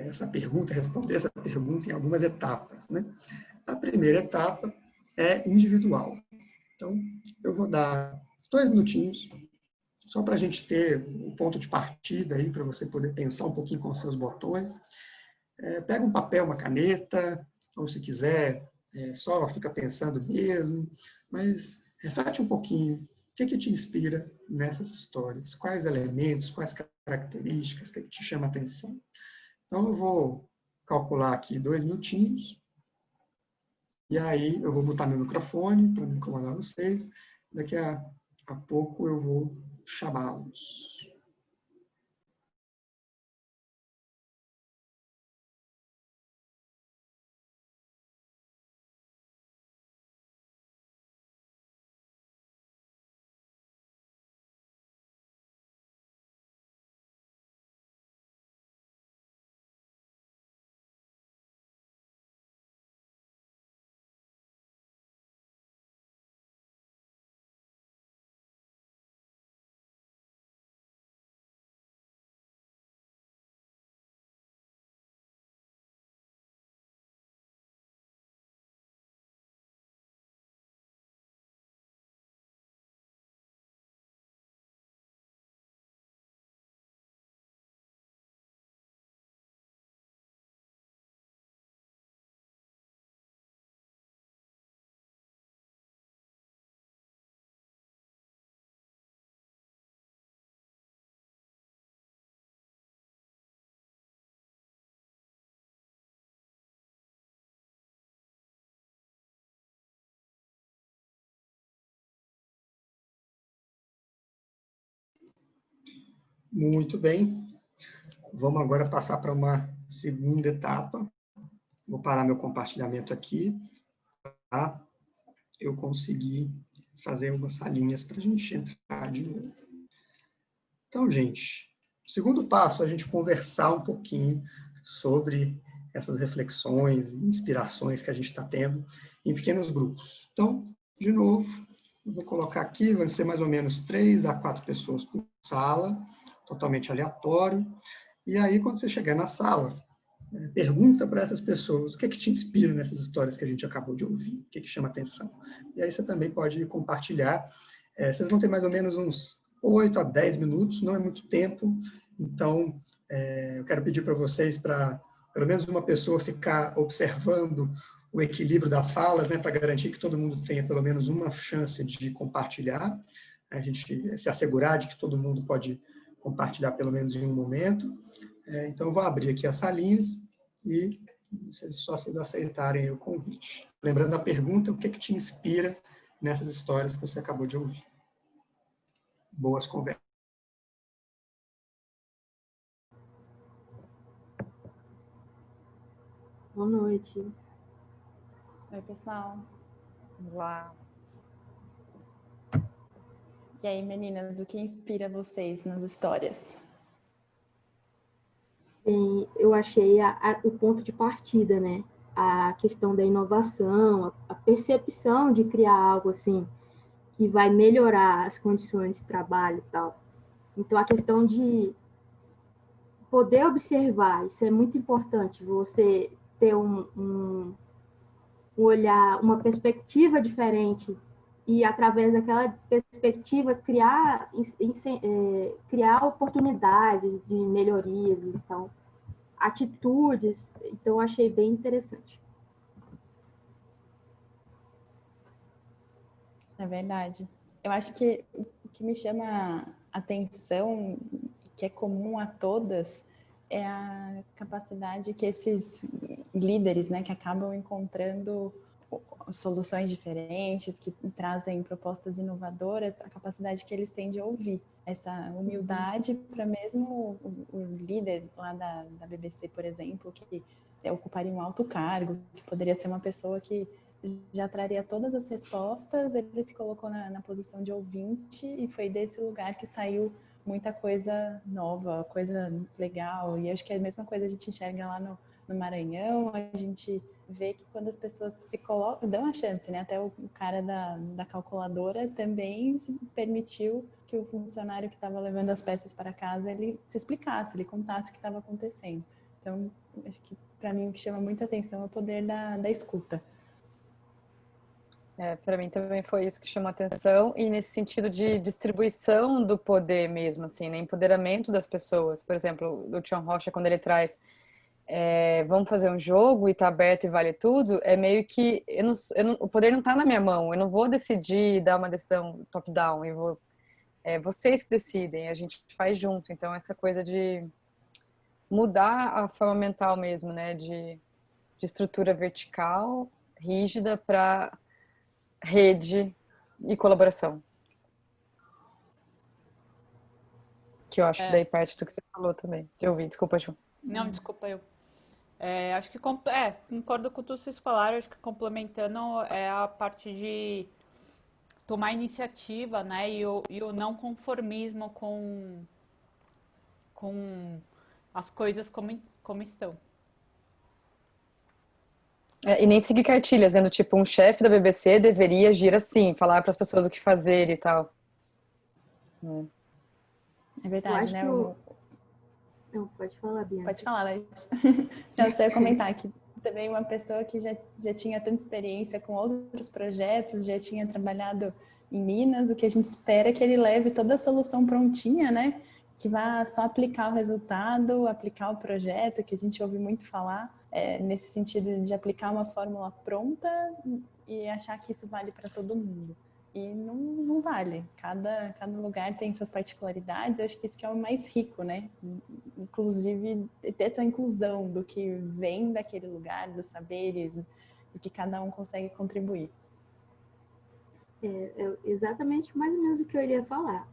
essa pergunta, responder essa pergunta em algumas etapas, né? A primeira etapa é individual. Então, eu vou dar 2 minutinhos, só para a gente ter um ponto de partida aí, para você poder pensar um pouquinho com os seus botões. Pega um papel, uma caneta, ou se quiser, só fica pensando mesmo, mas reflete um pouquinho. O que te inspira nessas histórias? Quais elementos, quais características que te chama a atenção? Então, eu vou calcular aqui 2 minutinhos, e aí eu vou botar meu microfone para não incomodar vocês. Daqui a pouco eu vou chamá-los. Muito bem. Vamos agora passar para uma segunda etapa. Vou parar meu compartilhamento aqui, tá? Eu consegui fazer umas salinhas para a gente entrar de novo. Então, gente, o segundo passo é a gente conversar um pouquinho sobre essas reflexões e inspirações que a gente está tendo em pequenos grupos. Então, de novo, eu vou colocar aqui, vão ser mais ou menos 3 a 4 pessoas por sala, totalmente aleatório. E aí, quando você chegar na sala, pergunta para essas pessoas o que te inspira nessas histórias que a gente acabou de ouvir, o que chama atenção. E aí você também pode compartilhar. Vocês vão ter mais ou menos uns 8 a 10 minutos, não é muito tempo, então eu quero pedir para vocês para pelo menos uma pessoa ficar observando o equilíbrio das falas, né, para garantir que todo mundo tenha pelo menos uma chance de compartilhar, a gente se assegurar de que todo mundo pode compartilhar pelo menos em um momento. Então, eu vou abrir aqui as salinhas e só vocês aceitarem o convite. Lembrando a pergunta, o que te inspira nessas histórias que você acabou de ouvir? Boas conversas. Boa noite. Oi, pessoal. Uau. E aí, meninas, o que inspira vocês nas histórias? Bem, eu achei o ponto de partida, né? A questão da inovação, a percepção de criar algo assim que vai melhorar as condições de trabalho e tal. Então, a questão de poder observar, isso é muito importante, você ter um olhar, uma perspectiva diferente e, através daquela perspectiva, criar oportunidades de melhorias, então, atitudes. Então, eu achei bem interessante. É verdade. Eu acho que o que me chama a atenção, que é comum a todas, é a capacidade que esses líderes, né, que acabam encontrando soluções diferentes, que trazem propostas inovadoras, a capacidade que eles têm de ouvir. Essa humildade para mesmo o líder lá da BBC, por exemplo, que ocuparia um alto cargo, que poderia ser uma pessoa que já traria todas as respostas, ele se colocou na posição de ouvinte e foi desse lugar que saiu muita coisa nova, coisa legal. E acho que é a mesma coisa a gente enxerga lá no Maranhão, a gente ver que quando as pessoas se colocam, dão a chance, né? Até o cara da calculadora também permitiu que o funcionário que estava levando as peças para casa, ele se explicasse, ele contasse o que estava acontecendo. Então, acho que para mim o que chama muita atenção é o poder da escuta. Para mim também foi isso que chamou a atenção, e nesse sentido de distribuição do poder mesmo, assim, né? Empoderamento das pessoas. Por exemplo, o Tião Rocha, quando ele traz vamos fazer um jogo e tá aberto e vale tudo, é meio que o poder não tá na minha mão, eu não vou decidir dar uma decisão top-down, vocês que decidem, a gente faz junto. Então essa coisa de mudar a forma mental mesmo, né, de estrutura vertical, rígida, para rede e colaboração. Que eu acho que daí parte do que você falou também. Eu ouvi, desculpa, Ju. Não, desculpa eu. Acho que concordo com tudo que vocês falaram. Acho que complementando a parte de tomar iniciativa, né? E o não conformismo com as coisas como estão. E nem seguir cartilhas, né? Do tipo, um chefe da BBC deveria agir assim, falar para as pessoas o que fazer e tal. É verdade, né? Não, pode falar, Bianca. Pode falar, Laís. Não, só ia comentar que também uma pessoa que já tinha tanta experiência com outros projetos, já tinha trabalhado em Minas, o que a gente espera é que ele leve toda a solução prontinha, né? Que vá só aplicar o resultado, aplicar o projeto, que a gente ouve muito falar, nesse sentido de aplicar uma fórmula pronta e achar que isso vale para todo mundo. E não vale. Cada lugar tem suas particularidades. Eu acho que isso que é o mais rico, né? Inclusive, ter essa inclusão do que vem daquele lugar, dos saberes, e que cada um consegue contribuir. Exatamente mais ou menos o que eu iria falar.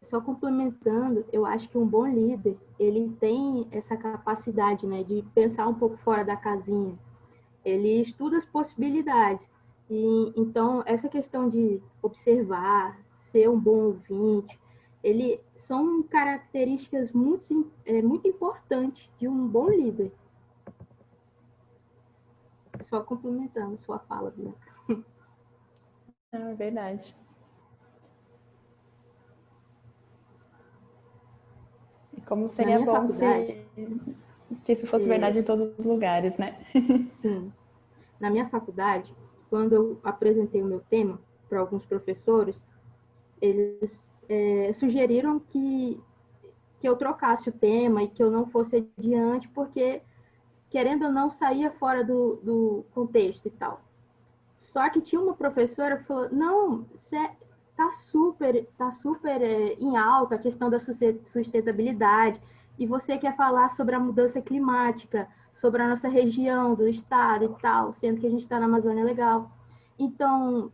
Só complementando, eu acho que um bom líder, ele tem essa capacidade, né, de pensar um pouco fora da casinha. Ele estuda as possibilidades. E, então, essa questão de observar, ser um bom ouvinte, são características muito importantes de um bom líder. Só complementando sua fala, Bianca. É verdade. E como seria bom se isso fosse verdade em todos os lugares, né? Sim. Na minha faculdade, quando eu apresentei o meu tema para alguns professores, eles sugeriram que eu trocasse o tema e que eu não fosse adiante, porque, querendo ou não, saía fora do contexto e tal. Só que tinha uma professora que falou, não, tá super em alta a questão da sustentabilidade, e você quer falar sobre a mudança climática, sobre a nossa região, do estado e tal, sendo que a gente está na Amazônia Legal. Então,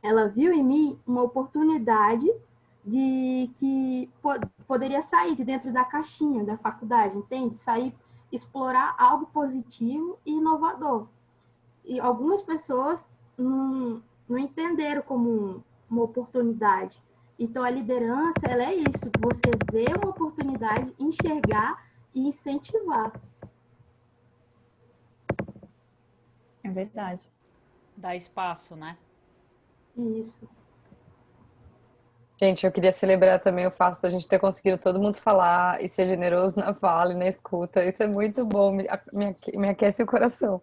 ela viu em mim uma oportunidade de que poderia sair de dentro da caixinha da faculdade, entende? Sair, explorar algo positivo e inovador. E algumas pessoas não entenderam como uma oportunidade. Então, a liderança, ela é isso, você vê uma oportunidade, enxergar e incentivar. É verdade. Dar espaço, né? Isso. Gente, eu queria celebrar também o fato da gente ter conseguido todo mundo falar e ser generoso na fala e na escuta. Isso é muito bom, me aquece o coração.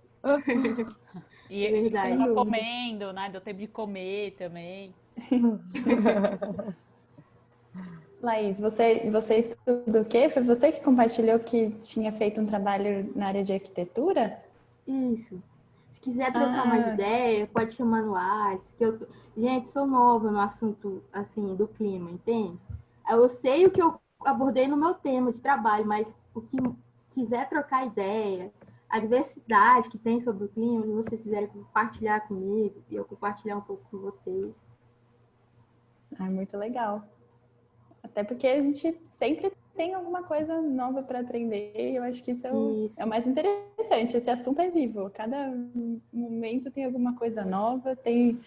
E tava comendo, né? Deu tempo de comer também. Laís, você estuda o quê? Foi você que compartilhou que tinha feito um trabalho na área de arquitetura? Isso. Se quiser trocar mais ideia, pode chamar no WhatsApp. Gente, sou nova no assunto assim do clima, entende? Eu sei o que eu abordei no meu tema de trabalho, mas o que quiser trocar ideia, a diversidade que tem sobre o clima, se vocês quiserem compartilhar comigo, e eu compartilhar um pouco com vocês. Muito legal. Até porque a gente sempre tem alguma coisa nova para aprender, e eu acho que isso é o mais interessante. Esse assunto é vivo, cada momento tem alguma coisa nova, tem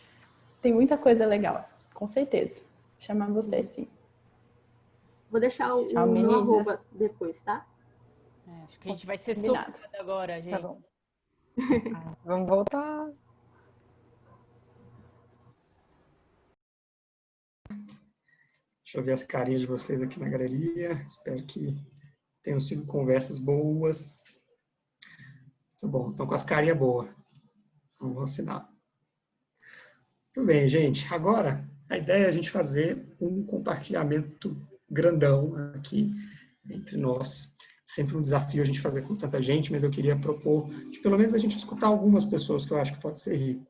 muita coisa legal, com certeza. Chamar você, sim. Vou deixar o meu @ depois, tá? Acho que a gente vai ser super agora, gente. Tá bom. Vamos voltar. Deixa eu ver as carinhas de vocês aqui na galeria. Espero que tenham sido conversas boas. Tá bom, estão com as carinhas boas. Vamos assinar. Tudo bem, gente. Agora, a ideia é a gente fazer um compartilhamento grandão aqui entre nós. Sempre um desafio a gente fazer com tanta gente, mas eu queria propor de pelo menos a gente escutar algumas pessoas que eu acho que pode ser rico.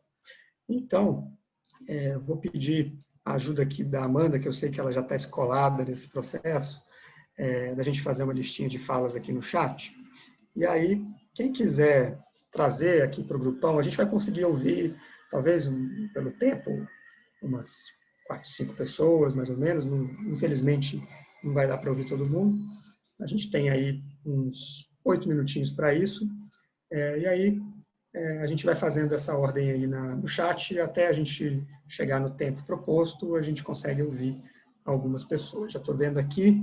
Então, eu vou pedir a ajuda aqui da Amanda, que eu sei que ela já está escolada nesse processo, da gente fazer uma listinha de falas aqui no chat. E aí, quem quiser trazer aqui para o grupão, a gente vai conseguir ouvir, talvez pelo tempo, umas 4, 5 pessoas, mais ou menos. Infelizmente, não vai dar para ouvir todo mundo. A gente tem aí uns 8 minutinhos para isso. E aí, a gente vai fazendo essa ordem aí no chat, e até a gente chegar no tempo proposto, a gente consegue ouvir algumas pessoas. Já estou vendo aqui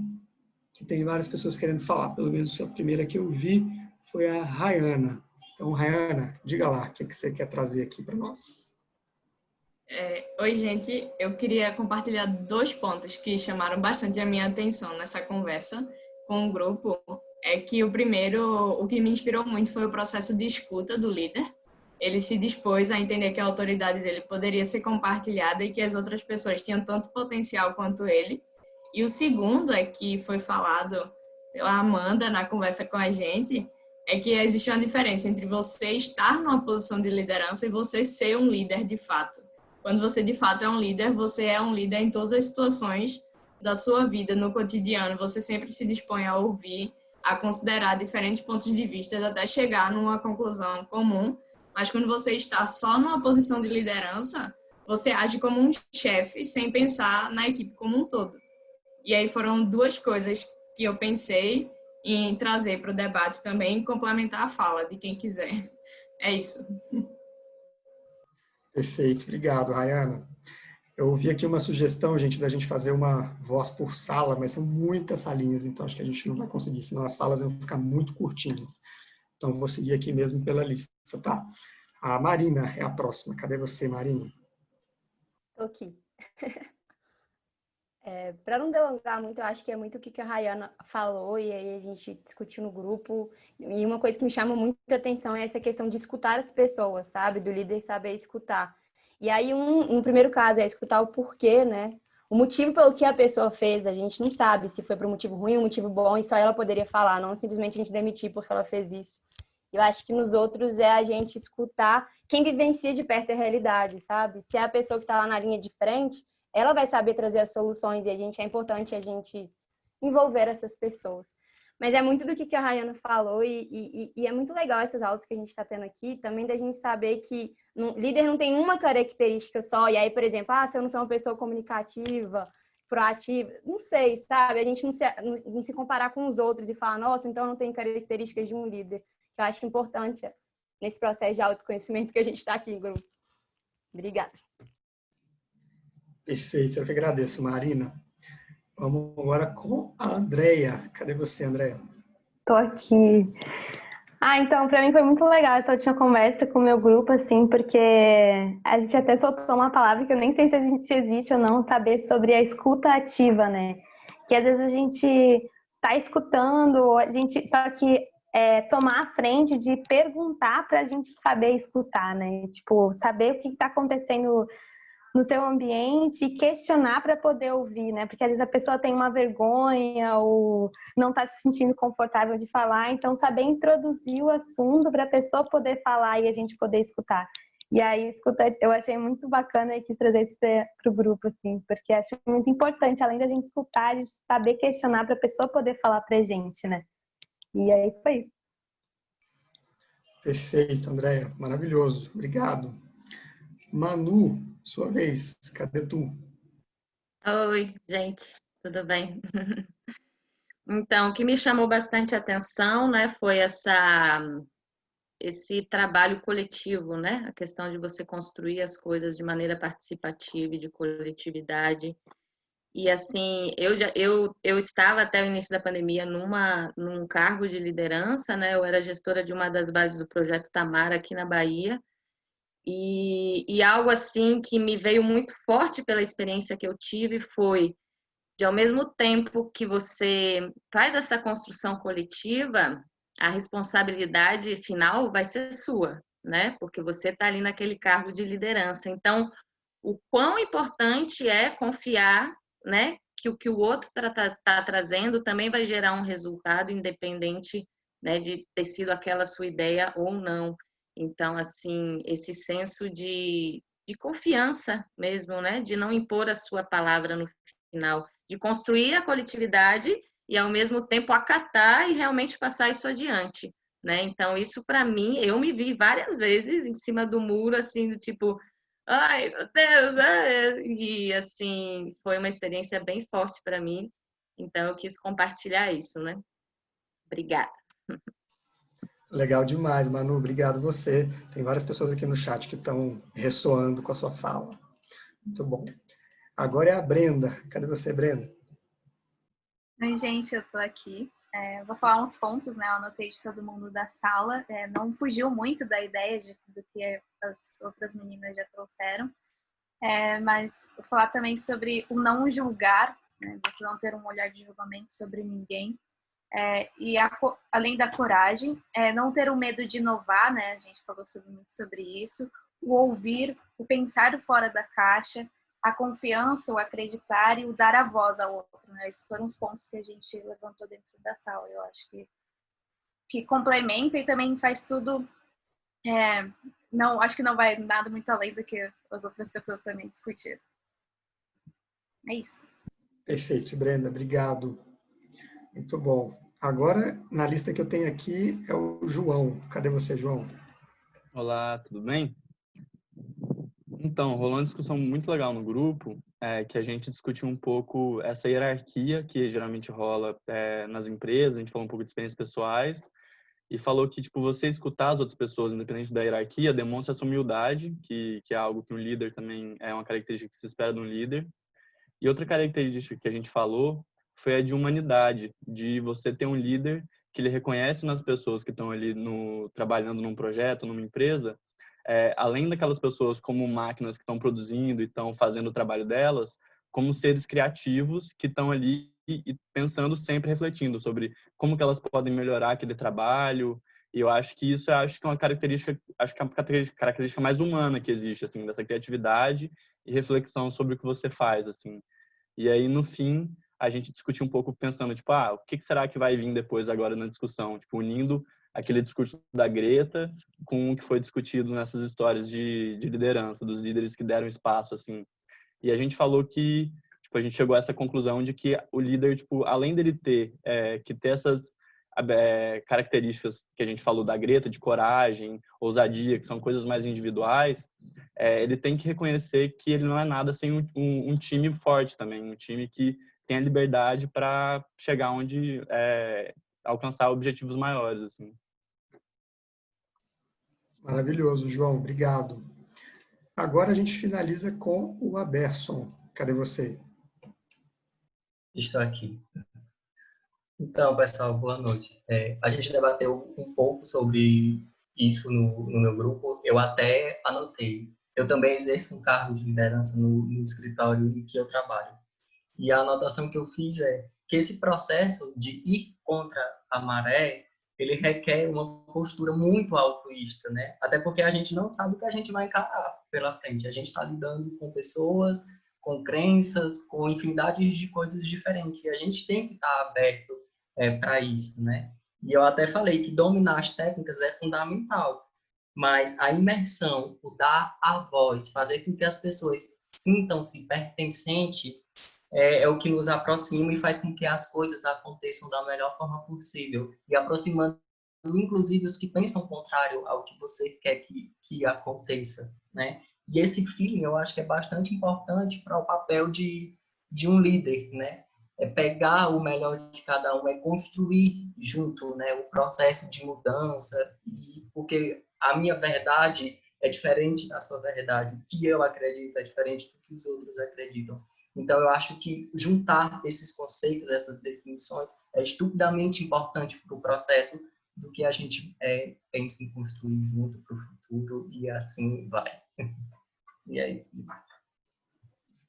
que tem várias pessoas querendo falar. Pelo menos a primeira que eu vi foi a Rayana. Então, Rayana, diga lá, o que você quer trazer aqui para nós? Oi, gente. Eu queria compartilhar 2 pontos que chamaram bastante a minha atenção nessa conversa com o grupo. É que o primeiro, o que me inspirou muito foi o processo de escuta do líder. Ele se dispôs a entender que a autoridade dele poderia ser compartilhada e que as outras pessoas tinham tanto potencial quanto ele. E o segundo é que foi falado pela Amanda na conversa com a gente, é que existe uma diferença entre você estar numa posição de liderança e você ser um líder de fato. Quando você de fato é um líder, você é um líder em todas as situações da sua vida, no cotidiano. Você sempre se dispõe a ouvir, a considerar diferentes pontos de vista até chegar numa conclusão comum. Mas quando você está só numa posição de liderança, você age como um chefe sem pensar na equipe como um todo. E aí foram 2 coisas que eu pensei em trazer para o debate também e complementar a fala de quem quiser. É isso. Perfeito, obrigado, Rayana. Eu ouvi aqui uma sugestão, gente, da gente fazer uma voz por sala, mas são muitas salinhas, então acho que a gente não vai conseguir, senão as falas vão ficar muito curtinhas. Então, vou seguir aqui mesmo pela lista, tá? A Marina é a próxima. Cadê você, Marina? Estou aqui. Para não delongar muito, eu acho que é muito o que a Rayana falou e aí a gente discutiu no grupo. E uma coisa que me chama muito a atenção é essa questão de escutar as pessoas, sabe? Do líder saber escutar. E aí, no primeiro caso, é escutar o porquê, né? O motivo pelo que a pessoa fez, a gente não sabe se foi por um motivo ruim ou um motivo bom, e só ela poderia falar, não simplesmente a gente demitir porque ela fez isso. Eu acho que nos outros é a gente escutar quem vivencia de perto a realidade, sabe? Se é a pessoa que está lá na linha de frente, ela vai saber trazer as soluções e é importante a gente envolver essas pessoas. Mas é muito do que a Rayana falou e é muito legal essas aulas que a gente está tendo aqui, também da gente saber que líder não tem uma característica só, e aí, por exemplo, se eu não sou uma pessoa comunicativa, proativa, não sei, sabe? A gente não se comparar com os outros e falar, nossa, então eu não tenho características de um líder. Eu acho importante nesse processo de autoconhecimento que a gente está aqui em grupo. Obrigada. Perfeito, eu que agradeço, Marina. Vamos agora com a Andrea. Cadê você, Andrea? Tô aqui. Então, para mim foi muito legal essa última conversa com o meu grupo, assim, porque a gente até soltou uma palavra que eu nem sei se existe ou não, saber sobre a escuta ativa, né? Que às vezes a gente tá escutando, só que tomar a frente de perguntar para a gente saber escutar, né? Tipo, saber o que está acontecendo no seu ambiente e questionar para poder ouvir, né? Porque às vezes a pessoa tem uma vergonha ou não está se sentindo confortável de falar, então saber introduzir o assunto para a pessoa poder falar e a gente poder escutar. E aí, eu achei muito bacana e quis trazer isso para o grupo, assim, porque acho muito importante, além da gente escutar, a gente saber questionar para a pessoa poder falar para a gente, né? E aí foi isso. Perfeito, Andréia. Maravilhoso. Obrigado. Manu, sua vez. Cadê tu? Oi, gente. Tudo bem? Então, o que me chamou bastante atenção, né, foi esse trabalho coletivo, né? A questão de você construir as coisas de maneira participativa e de coletividade. E assim, eu estava até o início da pandemia num cargo de liderança, né? Eu era gestora de uma das bases do projeto Tamar aqui na Bahia. E algo assim que me veio muito forte pela experiência que eu tive foi de, ao mesmo tempo que você faz essa construção coletiva, a responsabilidade final vai ser sua, né? Porque você está ali naquele cargo de liderança. Então, o quão importante é confiar, né? Que o que o outro tá trazendo também vai gerar um resultado independente, né, de ter sido aquela sua ideia ou não. Então, assim, esse senso de confiança mesmo, né? De não impor a sua palavra no final, de construir a coletividade e, ao mesmo tempo, acatar e realmente passar isso adiante, né? Então, isso, para mim, eu me vi várias vezes em cima do muro, assim, do tipo, ai, meu Deus, e, assim, foi uma experiência bem forte para mim, então eu quis compartilhar isso, né? Obrigada. Legal demais, Manu. Obrigado você. Tem várias pessoas aqui no chat que estão ressoando com a sua fala. Muito bom. Agora é a Brenda. Cadê você, Brenda? Oi, gente, eu tô aqui. Vou falar uns pontos, né? Eu anotei de todo mundo da sala. Não fugiu muito da ideia do que as outras meninas já trouxeram. Mas vou falar também sobre o não julgar, né? Você não ter um olhar de julgamento sobre ninguém. E além da coragem, não ter o medo de inovar, né? A gente falou muito sobre isso. O ouvir, o pensar fora da caixa, a confiança, o acreditar e o dar a voz ao outro, né? Esses foram os pontos que a gente levantou dentro da sala. Eu acho que complementa e também faz tudo. Não, acho que não vai nada muito além do que as outras pessoas também discutiram. É isso. Perfeito, Brenda. Obrigado. Muito bom. Agora, na lista que eu tenho aqui, é o João. Cadê você, João? Olá, tudo bem? Então, rolou uma discussão muito legal no grupo, que a gente discutiu um pouco essa hierarquia que geralmente rola nas empresas, a gente falou um pouco de experiências pessoais, e falou que, tipo, você escutar as outras pessoas, independente da hierarquia, demonstra essa humildade, que é algo que um líder também é uma característica que se espera de um líder. E outra característica que a gente falou foi a de humanidade, de você ter um líder que ele reconhece nas pessoas que estão ali trabalhando num projeto, numa empresa, além daquelas pessoas como máquinas que estão produzindo e estão fazendo o trabalho delas, como seres criativos que estão ali e pensando, sempre refletindo sobre como que elas podem melhorar aquele trabalho. E eu acho que isso é uma característica, acho que é a característica mais humana que existe, assim, dessa criatividade e reflexão sobre o que você faz, assim. E aí, no fim, a gente discutiu um pouco pensando, tipo, o que será que vai vir depois agora na discussão? Tipo, unindo aquele discurso da Greta com o que foi discutido nessas histórias de liderança, dos líderes que deram espaço, assim. E a gente falou que, tipo, a gente chegou a essa conclusão de que o líder, tipo, além dele ter essas características que a gente falou da Greta, de coragem, ousadia, que são coisas mais individuais, ele tem que reconhecer que ele não é nada sem um time forte também, um time que tem a liberdade para chegar onde alcançar objetivos maiores, assim. Maravilhoso, João. Obrigado. Agora a gente finaliza com o Aberson. Cadê você? Estou aqui. Então, pessoal, boa noite. A gente debateu um pouco sobre isso no meu grupo. Eu até anotei. Eu também exerço um cargo de liderança no escritório em que eu trabalho. E a anotação que eu fiz é que esse processo de ir contra a maré, ele requer uma postura muito altruísta, né? Até porque a gente não sabe o que a gente vai encarar pela frente. A gente está lidando com pessoas, com crenças, com infinidade de coisas diferentes. E a gente tem que estar aberto para isso, né? E eu até falei que dominar as técnicas é fundamental, mas a imersão, o dar a voz, fazer com que as pessoas sintam-se pertencentes, é o que nos aproxima e faz com que as coisas aconteçam da melhor forma possível. E aproximando, inclusive, os que pensam contrário ao que você quer que aconteça, né? E esse feeling, eu acho que é bastante importante para o papel de um líder, né? É pegar o melhor de cada um, é construir junto, né, o processo de mudança, porque a minha verdade é diferente da sua verdade, o que eu acredito é diferente do que os outros acreditam. Então, eu acho que juntar esses conceitos, essas definições, é estupidamente importante para o processo do que a gente pensa em construir junto para o futuro, e assim vai. E é isso.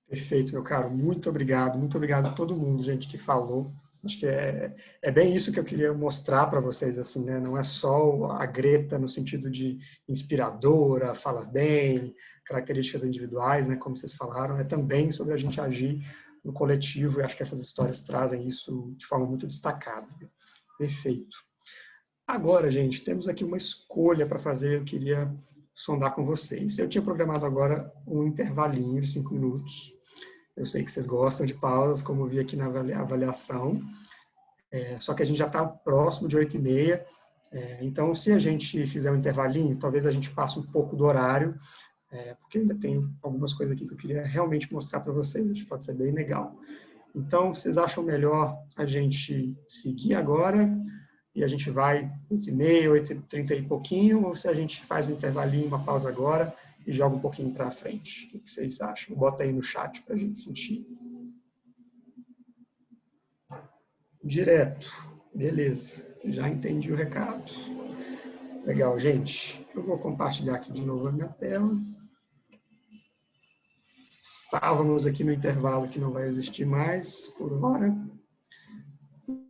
Perfeito, meu caro. Muito obrigado a todo mundo, gente, que falou. Acho que é bem isso que eu queria mostrar para vocês, assim, né? Não é só a Greta no sentido de inspiradora, fala bem, características individuais, né? Como vocês falaram, é também sobre a gente agir no coletivo, e acho que essas histórias trazem isso de forma muito destacada. Perfeito. Agora, gente, temos aqui uma escolha para fazer, eu queria sondar com vocês. Eu tinha programado agora um intervalinho de 5 minutos. Eu sei que vocês gostam de pausas, como eu vi aqui na avaliação. Só que a gente já está próximo de 8h30. Então, se a gente fizer um intervalinho, talvez a gente passe um pouco do horário, porque eu ainda tenho algumas coisas aqui que eu queria realmente mostrar para vocês. Acho que pode ser bem legal. Então, vocês acham melhor a gente seguir agora e a gente vai 8h30, 8h30 e pouquinho, ou se a gente faz um intervalinho, uma pausa agora e joga um pouquinho para frente? O que vocês acham? Bota aí no chat para a gente sentir. Direto. Beleza. Já entendi o recado. Legal, gente. Eu vou compartilhar aqui de novo a minha tela. Estávamos aqui no intervalo que não vai existir mais por hora.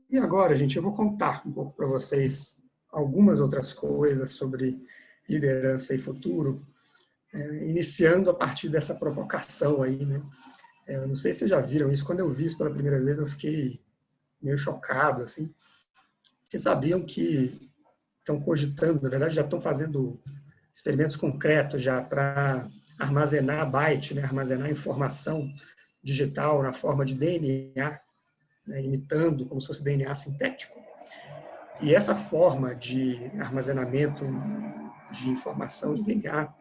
E agora, gente, eu vou contar um pouco para vocês algumas outras coisas sobre liderança e futuro, iniciando a partir dessa provocação aí, né? Eu não sei se vocês já viram isso. Quando eu vi isso pela primeira vez, eu fiquei meio chocado, assim. Vocês sabiam que estão cogitando, na verdade, já estão fazendo experimentos concretos já para armazenar byte, né? Armazenar informação digital na forma de DNA, né? Imitando como se fosse DNA sintético. E essa forma de armazenamento de informação de DNA,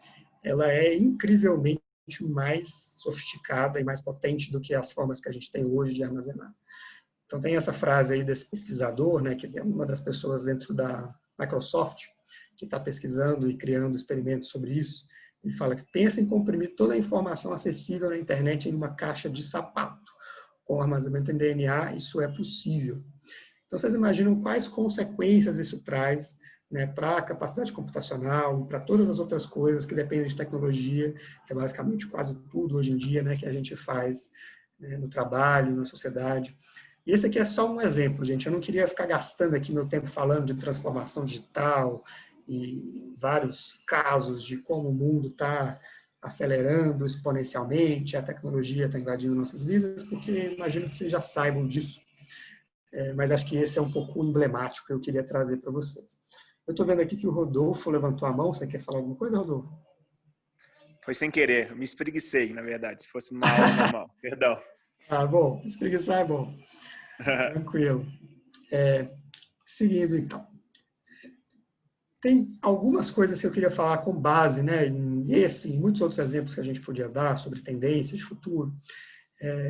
ela é incrivelmente mais sofisticada e mais potente do que as formas que a gente tem hoje de armazenar. Então, tem essa frase aí desse pesquisador, né, que é uma das pessoas dentro da Microsoft, que está pesquisando e criando experimentos sobre isso. Ele fala que pensa em comprimir toda a informação acessível na internet em uma caixa de sapato. Com armazenamento em DNA, isso é possível. Então, vocês imaginam quais consequências isso traz, né, para a capacidade computacional, para todas as outras coisas que dependem de tecnologia, que é basicamente quase tudo hoje em dia, né, que a gente faz, né, no trabalho, na sociedade. E esse aqui é só um exemplo, gente. Eu não queria ficar gastando aqui meu tempo falando de transformação digital e vários casos de como o mundo está acelerando exponencialmente, a tecnologia está invadindo nossas vidas, porque imagino que vocês já saibam disso. Mas acho que esse é um pouco emblemático que eu queria trazer para vocês. Eu estou vendo aqui que o Rodolfo levantou a mão. Você quer falar alguma coisa, Rodolfo? Foi sem querer. Eu me espreguicei, na verdade. Se fosse numa aula normal. Perdão. Ah, bom. Espreguiçar é bom. Tranquilo. Seguindo, então. Tem algumas coisas que eu queria falar com base, né, em muitos outros exemplos que a gente podia dar sobre tendências de futuro.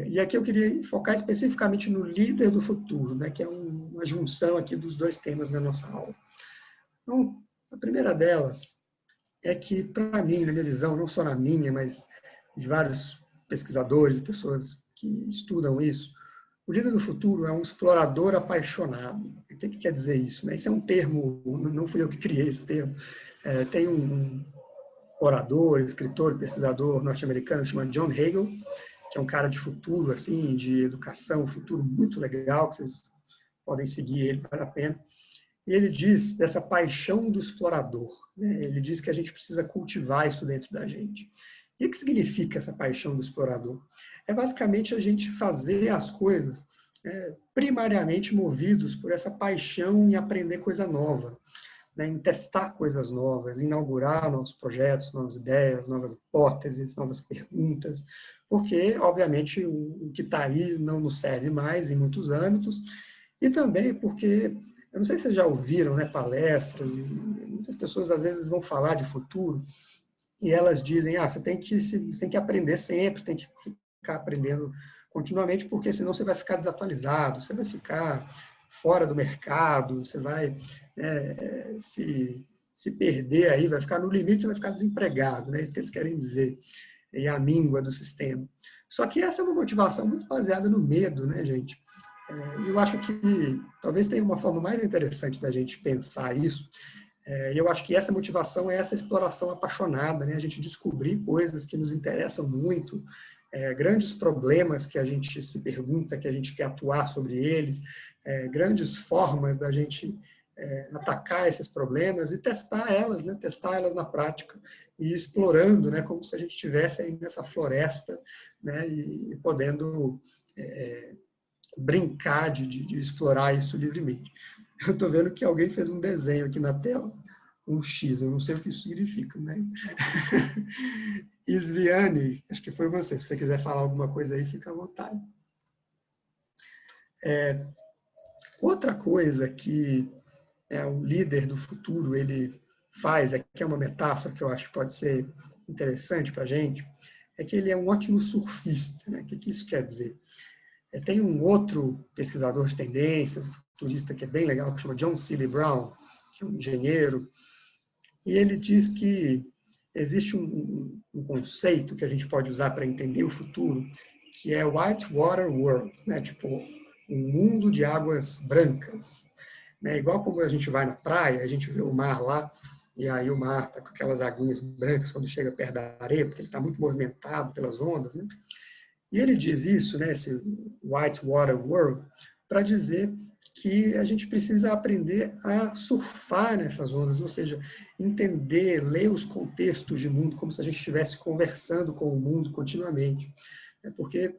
E aqui eu queria focar especificamente no líder do futuro, né, que é uma junção aqui dos dois temas da nossa aula. Então, a primeira delas é que, para mim, na minha visão, não só na minha, mas de vários pesquisadores e pessoas que estudam isso, o líder do futuro é um explorador apaixonado. O que quer dizer isso, né? Esse é um termo, não fui eu que criei esse termo. Tem um orador, escritor, pesquisador norte-americano chamado John Hagel, que é um cara de futuro, assim, de educação, futuro muito legal, que vocês podem seguir ele, vale a pena. E ele diz dessa paixão do explorador, né? Ele diz que a gente precisa cultivar isso dentro da gente. E o que significa essa paixão do explorador? É basicamente a gente fazer as coisas primariamente movidos por essa paixão em aprender coisa nova, né? Em testar coisas novas, inaugurar novos projetos, novas ideias, novas hipóteses, novas perguntas, porque, obviamente, o que está aí não nos serve mais em muitos âmbitos, e também porque, eu não sei se vocês já ouviram, né, palestras, e muitas pessoas às vezes vão falar de futuro, e elas dizem, você tem que aprender sempre, tem que ficar aprendendo continuamente, porque senão você vai ficar desatualizado, você vai ficar fora do mercado, você vai se perder aí, vai ficar no limite, você vai ficar desempregado, né? Isso que eles querem dizer. E a míngua do sistema. Só que essa é uma motivação muito baseada no medo, né, gente? E eu acho que talvez tenha uma forma mais interessante da gente pensar isso. E eu acho que essa motivação é essa exploração apaixonada, né? A gente descobrir coisas que nos interessam muito, grandes problemas que a gente se pergunta, que a gente quer atuar sobre eles, grandes formas da gente atacar esses problemas e testar elas, né? Testar elas na prática e explorando, né? Como se a gente estivesse aí nessa floresta, né? E podendo brincar de explorar isso livremente. Eu estou vendo que alguém fez um desenho aqui na tela, um X, eu não sei o que isso significa, né? Isviane, acho que foi você. Se você quiser falar alguma coisa aí, fica à vontade. Outra coisa que o líder do futuro ele faz, aqui é uma metáfora que eu acho que pode ser interessante para a gente, é que ele é um ótimo surfista, né? O que isso quer dizer? Tem um outro pesquisador de tendências, futurista, que é bem legal, que chama John Seely Brown, que é um engenheiro, e ele diz que existe um conceito que a gente pode usar para entender o futuro, que é White Water World, né? Tipo, um mundo de águas brancas. Né? Igual como a gente vai na praia, a gente vê o mar lá, e aí o mar está com aquelas aguinhas brancas quando chega perto da areia, porque ele está muito movimentado pelas ondas, né? E ele diz isso, né, esse White Water World, para dizer que a gente precisa aprender a surfar nessas ondas, ou seja, entender, ler os contextos de mundo, como se a gente estivesse conversando com o mundo continuamente. Porque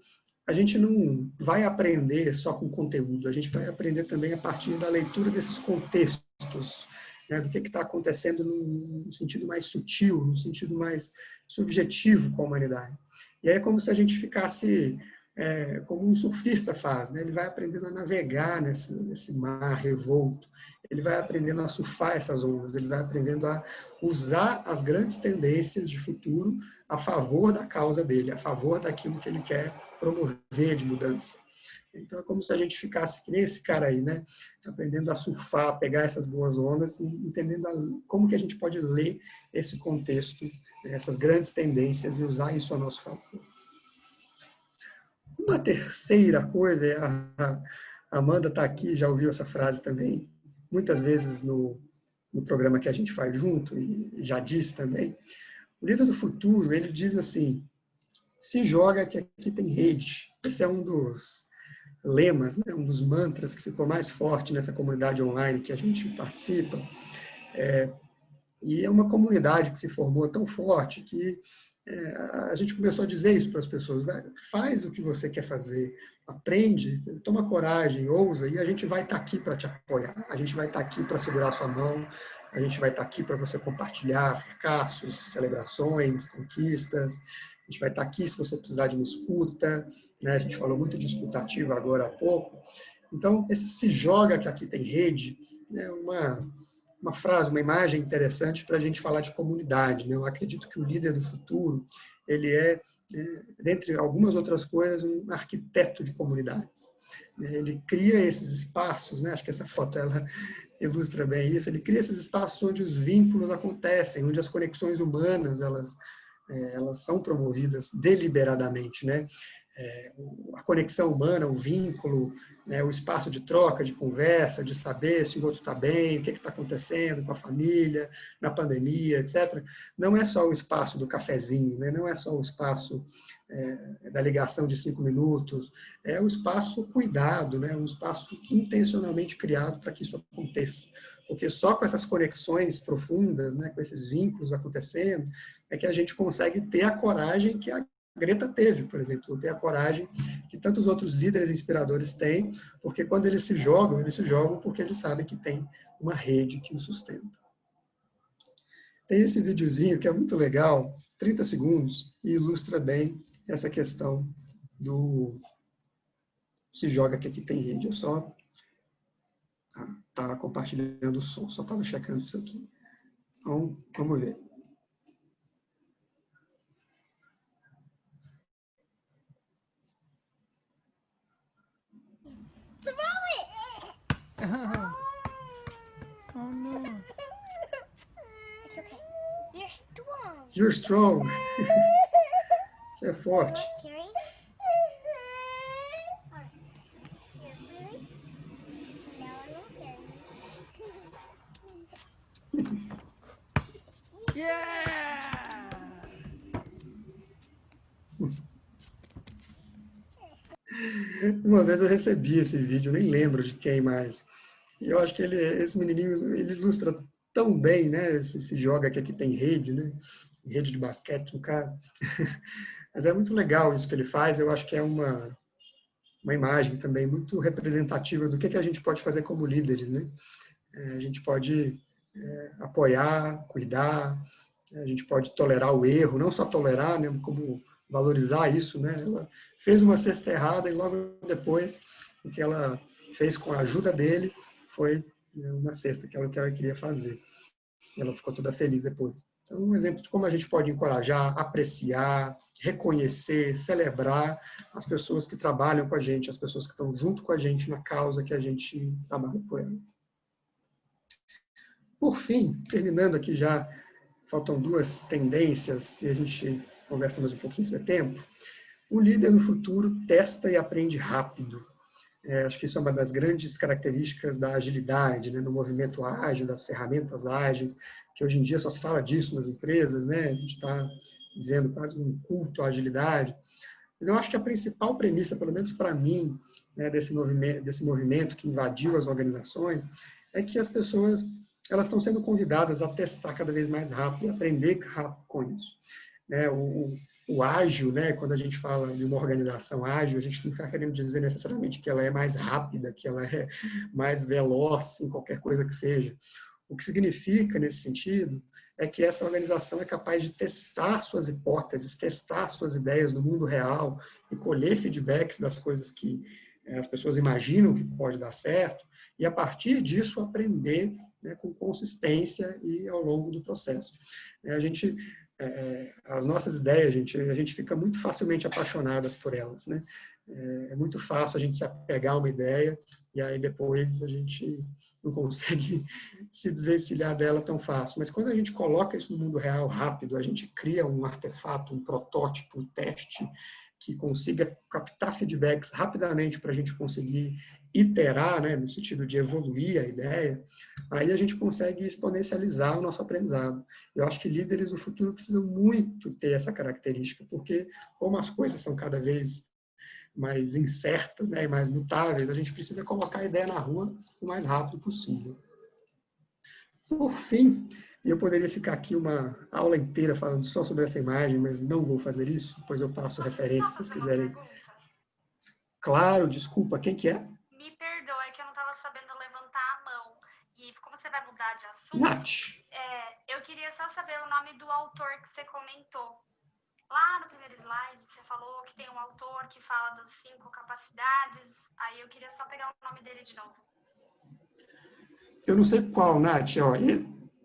a gente não vai aprender só com conteúdo, a gente vai aprender também a partir da leitura desses contextos, né, do que está acontecendo num sentido mais sutil, num sentido mais subjetivo com a humanidade. E aí é como se a gente ficasse, como um surfista faz, né? Ele vai aprendendo a navegar nesse mar revolto, ele vai aprendendo a surfar essas ondas, ele vai aprendendo a usar as grandes tendências de futuro a favor da causa dele, a favor daquilo que ele quer promover de mudança. Então é como se a gente ficasse, que nem esse cara aí, né? Aprendendo a surfar, a pegar essas boas ondas e entendendo como que a gente pode ler esse contexto, essas grandes tendências e usar isso a nosso favor. Uma terceira coisa, a Amanda está aqui, já ouviu essa frase também, muitas vezes no programa que a gente faz junto, e já disse também. O líder do futuro, ele diz assim, se joga que aqui tem rede. Esse é um dos lemas, né, um dos mantras que ficou mais forte nessa comunidade online que a gente participa. E é uma comunidade que se formou tão forte que a gente começou a dizer isso para as pessoas. Faz o que você quer fazer, aprende, toma coragem, ousa, e a gente vai estar aqui para te apoiar. A gente vai estar aqui para segurar a sua mão, a gente vai estar aqui para você compartilhar fracassos, celebrações, conquistas. A gente vai estar aqui se você precisar de uma escuta, né? A gente falou muito de escutativa agora há pouco. Então, esse se joga que aqui tem rede, é uma frase, uma imagem interessante para a gente falar de comunidade. Né? Eu acredito que o líder do futuro, ele dentre algumas outras coisas, um arquiteto de comunidades. Ele cria esses espaços, né? Acho que essa foto ela ilustra bem isso, ele cria esses espaços onde os vínculos acontecem, onde as conexões humanas elas são promovidas deliberadamente, né? A conexão humana, o vínculo, né, o espaço de troca, de conversa, de saber se o outro está bem, o que está acontecendo com a família, na pandemia, etc. Não é só o espaço do cafezinho, né, não é só o espaço da ligação de 5 minutos, é o espaço cuidado, né, um espaço intencionalmente criado para que isso aconteça. Porque só com essas conexões profundas, né, com esses vínculos acontecendo, é que a gente consegue ter a coragem que a Greta teve, por exemplo, ter a coragem que tantos outros líderes inspiradores têm, porque quando eles se jogam porque eles sabem que tem uma rede que os sustenta. Tem esse videozinho que é muito legal, 30 segundos, e ilustra bem essa questão do se joga que aqui tem rede. Eu só estava compartilhando o som, só estava checando isso aqui. Então, vamos ver. Throw it! Oh no. It's okay. You're strong. You're strong. Você é forte. Carrie? Uma vez eu recebi esse vídeo, nem lembro de quem mais. E eu acho que esse menininho, ele ilustra tão bem, né? Esse joga que aqui tem rede, né? Rede de basquete, no caso. Mas é muito legal isso que ele faz. Eu acho que é uma imagem também muito representativa do que a gente pode fazer como líderes, né? A gente pode apoiar, cuidar, a gente pode tolerar o erro, não só tolerar, né? Como valorizar isso, né? Ela fez uma cesta errada e logo depois o que ela fez com a ajuda dele foi uma cesta que ela queria fazer. E ela ficou toda feliz depois. Então, um exemplo de como a gente pode encorajar, apreciar, reconhecer, celebrar as pessoas que trabalham com a gente, as pessoas que estão junto com a gente na causa que a gente trabalha por ela. Por fim, terminando aqui já, faltam 2 tendências e a gente conversa mais um pouquinho se é tempo. O líder no futuro testa e aprende rápido. Acho que isso é uma das grandes características da agilidade, né, no movimento ágil, das ferramentas ágeis, que hoje em dia só se fala disso nas empresas, né? A gente está vivendo quase um culto à agilidade. Mas eu acho que a principal premissa, pelo menos para mim, né, desse movimento que invadiu as organizações, é que as pessoas elas estão sendo convidadas a testar cada vez mais rápido e aprender rápido com isso. O ágil, né, quando a gente fala de uma organização ágil, a gente não está querendo dizer necessariamente que ela é mais rápida, que ela é mais veloz em qualquer coisa que seja. O que significa, nesse sentido, é que essa organização é capaz de testar suas hipóteses, testar suas ideias no mundo real e colher feedbacks das coisas que as pessoas imaginam que pode dar certo e, a partir disso, aprender, né, com consistência e ao longo do processo. As nossas ideias, a gente fica muito facilmente apaixonadas por elas, né? É muito fácil a gente se apegar a uma ideia e aí depois a gente não consegue se desvencilhar dela tão fácil. Mas quando a gente coloca isso no mundo real rápido, a gente cria um artefato, um protótipo, um teste que consiga captar feedbacks rapidamente para a gente conseguir iterar, né, no sentido de evoluir a ideia, aí a gente consegue exponencializar o nosso aprendizado. Eu acho que líderes do futuro precisam muito ter essa característica, porque como as coisas são cada vez mais incertas, né, e mais mutáveis, a gente precisa colocar a ideia na rua o mais rápido possível. Por fim, eu poderia ficar aqui uma aula inteira falando só sobre essa imagem, mas não vou fazer isso, pois eu passo referência se vocês quiserem. Claro, desculpa, quem que é? Me perdoa, é que eu não estava sabendo levantar a mão. E como você vai mudar de assunto, Nath. Eu queria só saber o nome do autor que você comentou. Lá no primeiro slide, você falou que tem um autor que fala das 5 capacidades. Aí eu queria só pegar o nome dele de novo. Eu não sei qual, Nath. Ó,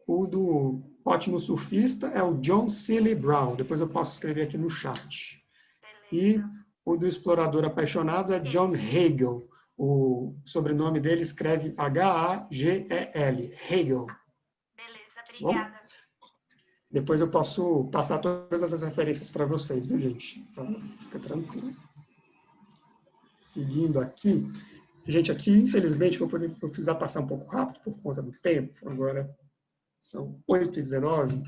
o do Ótimo Surfista é o John Seely Brown. Depois eu posso escrever aqui no chat. Beleza. E o do Explorador Apaixonado é John Hagel. O sobrenome dele escreve H-A-G-E-L. Hagel. Beleza, obrigada. Bom? Depois eu posso passar todas essas referências para vocês, viu, gente? Então, fica tranquilo. Seguindo aqui. Gente, aqui, infelizmente, vou precisar passar um pouco rápido por conta do tempo. Agora são 8h19.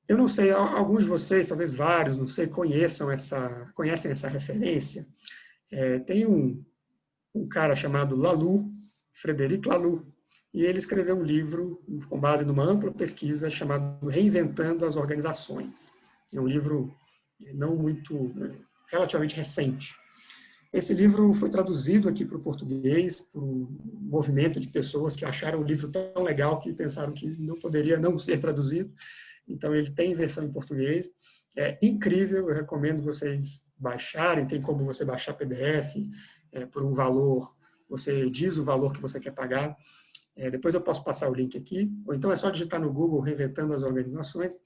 Eu não sei, alguns de vocês, talvez vários, não sei, conhecem essa referência. Tem um cara chamado Laloux, Frederic Laloux, e ele escreveu um livro com base numa ampla pesquisa chamado Reinventando as Organizações. É um livro relativamente recente. Esse livro foi traduzido aqui para o português por um movimento de pessoas que acharam o livro tão legal que pensaram que não poderia não ser traduzido. Então, ele tem versão em português. É incrível, eu recomendo vocês baixarem. Tem como você baixar PDF por um valor. Você diz o valor que você quer pagar. Depois eu posso passar o link aqui. Ou então é só digitar no Google Reinventando as Organizações.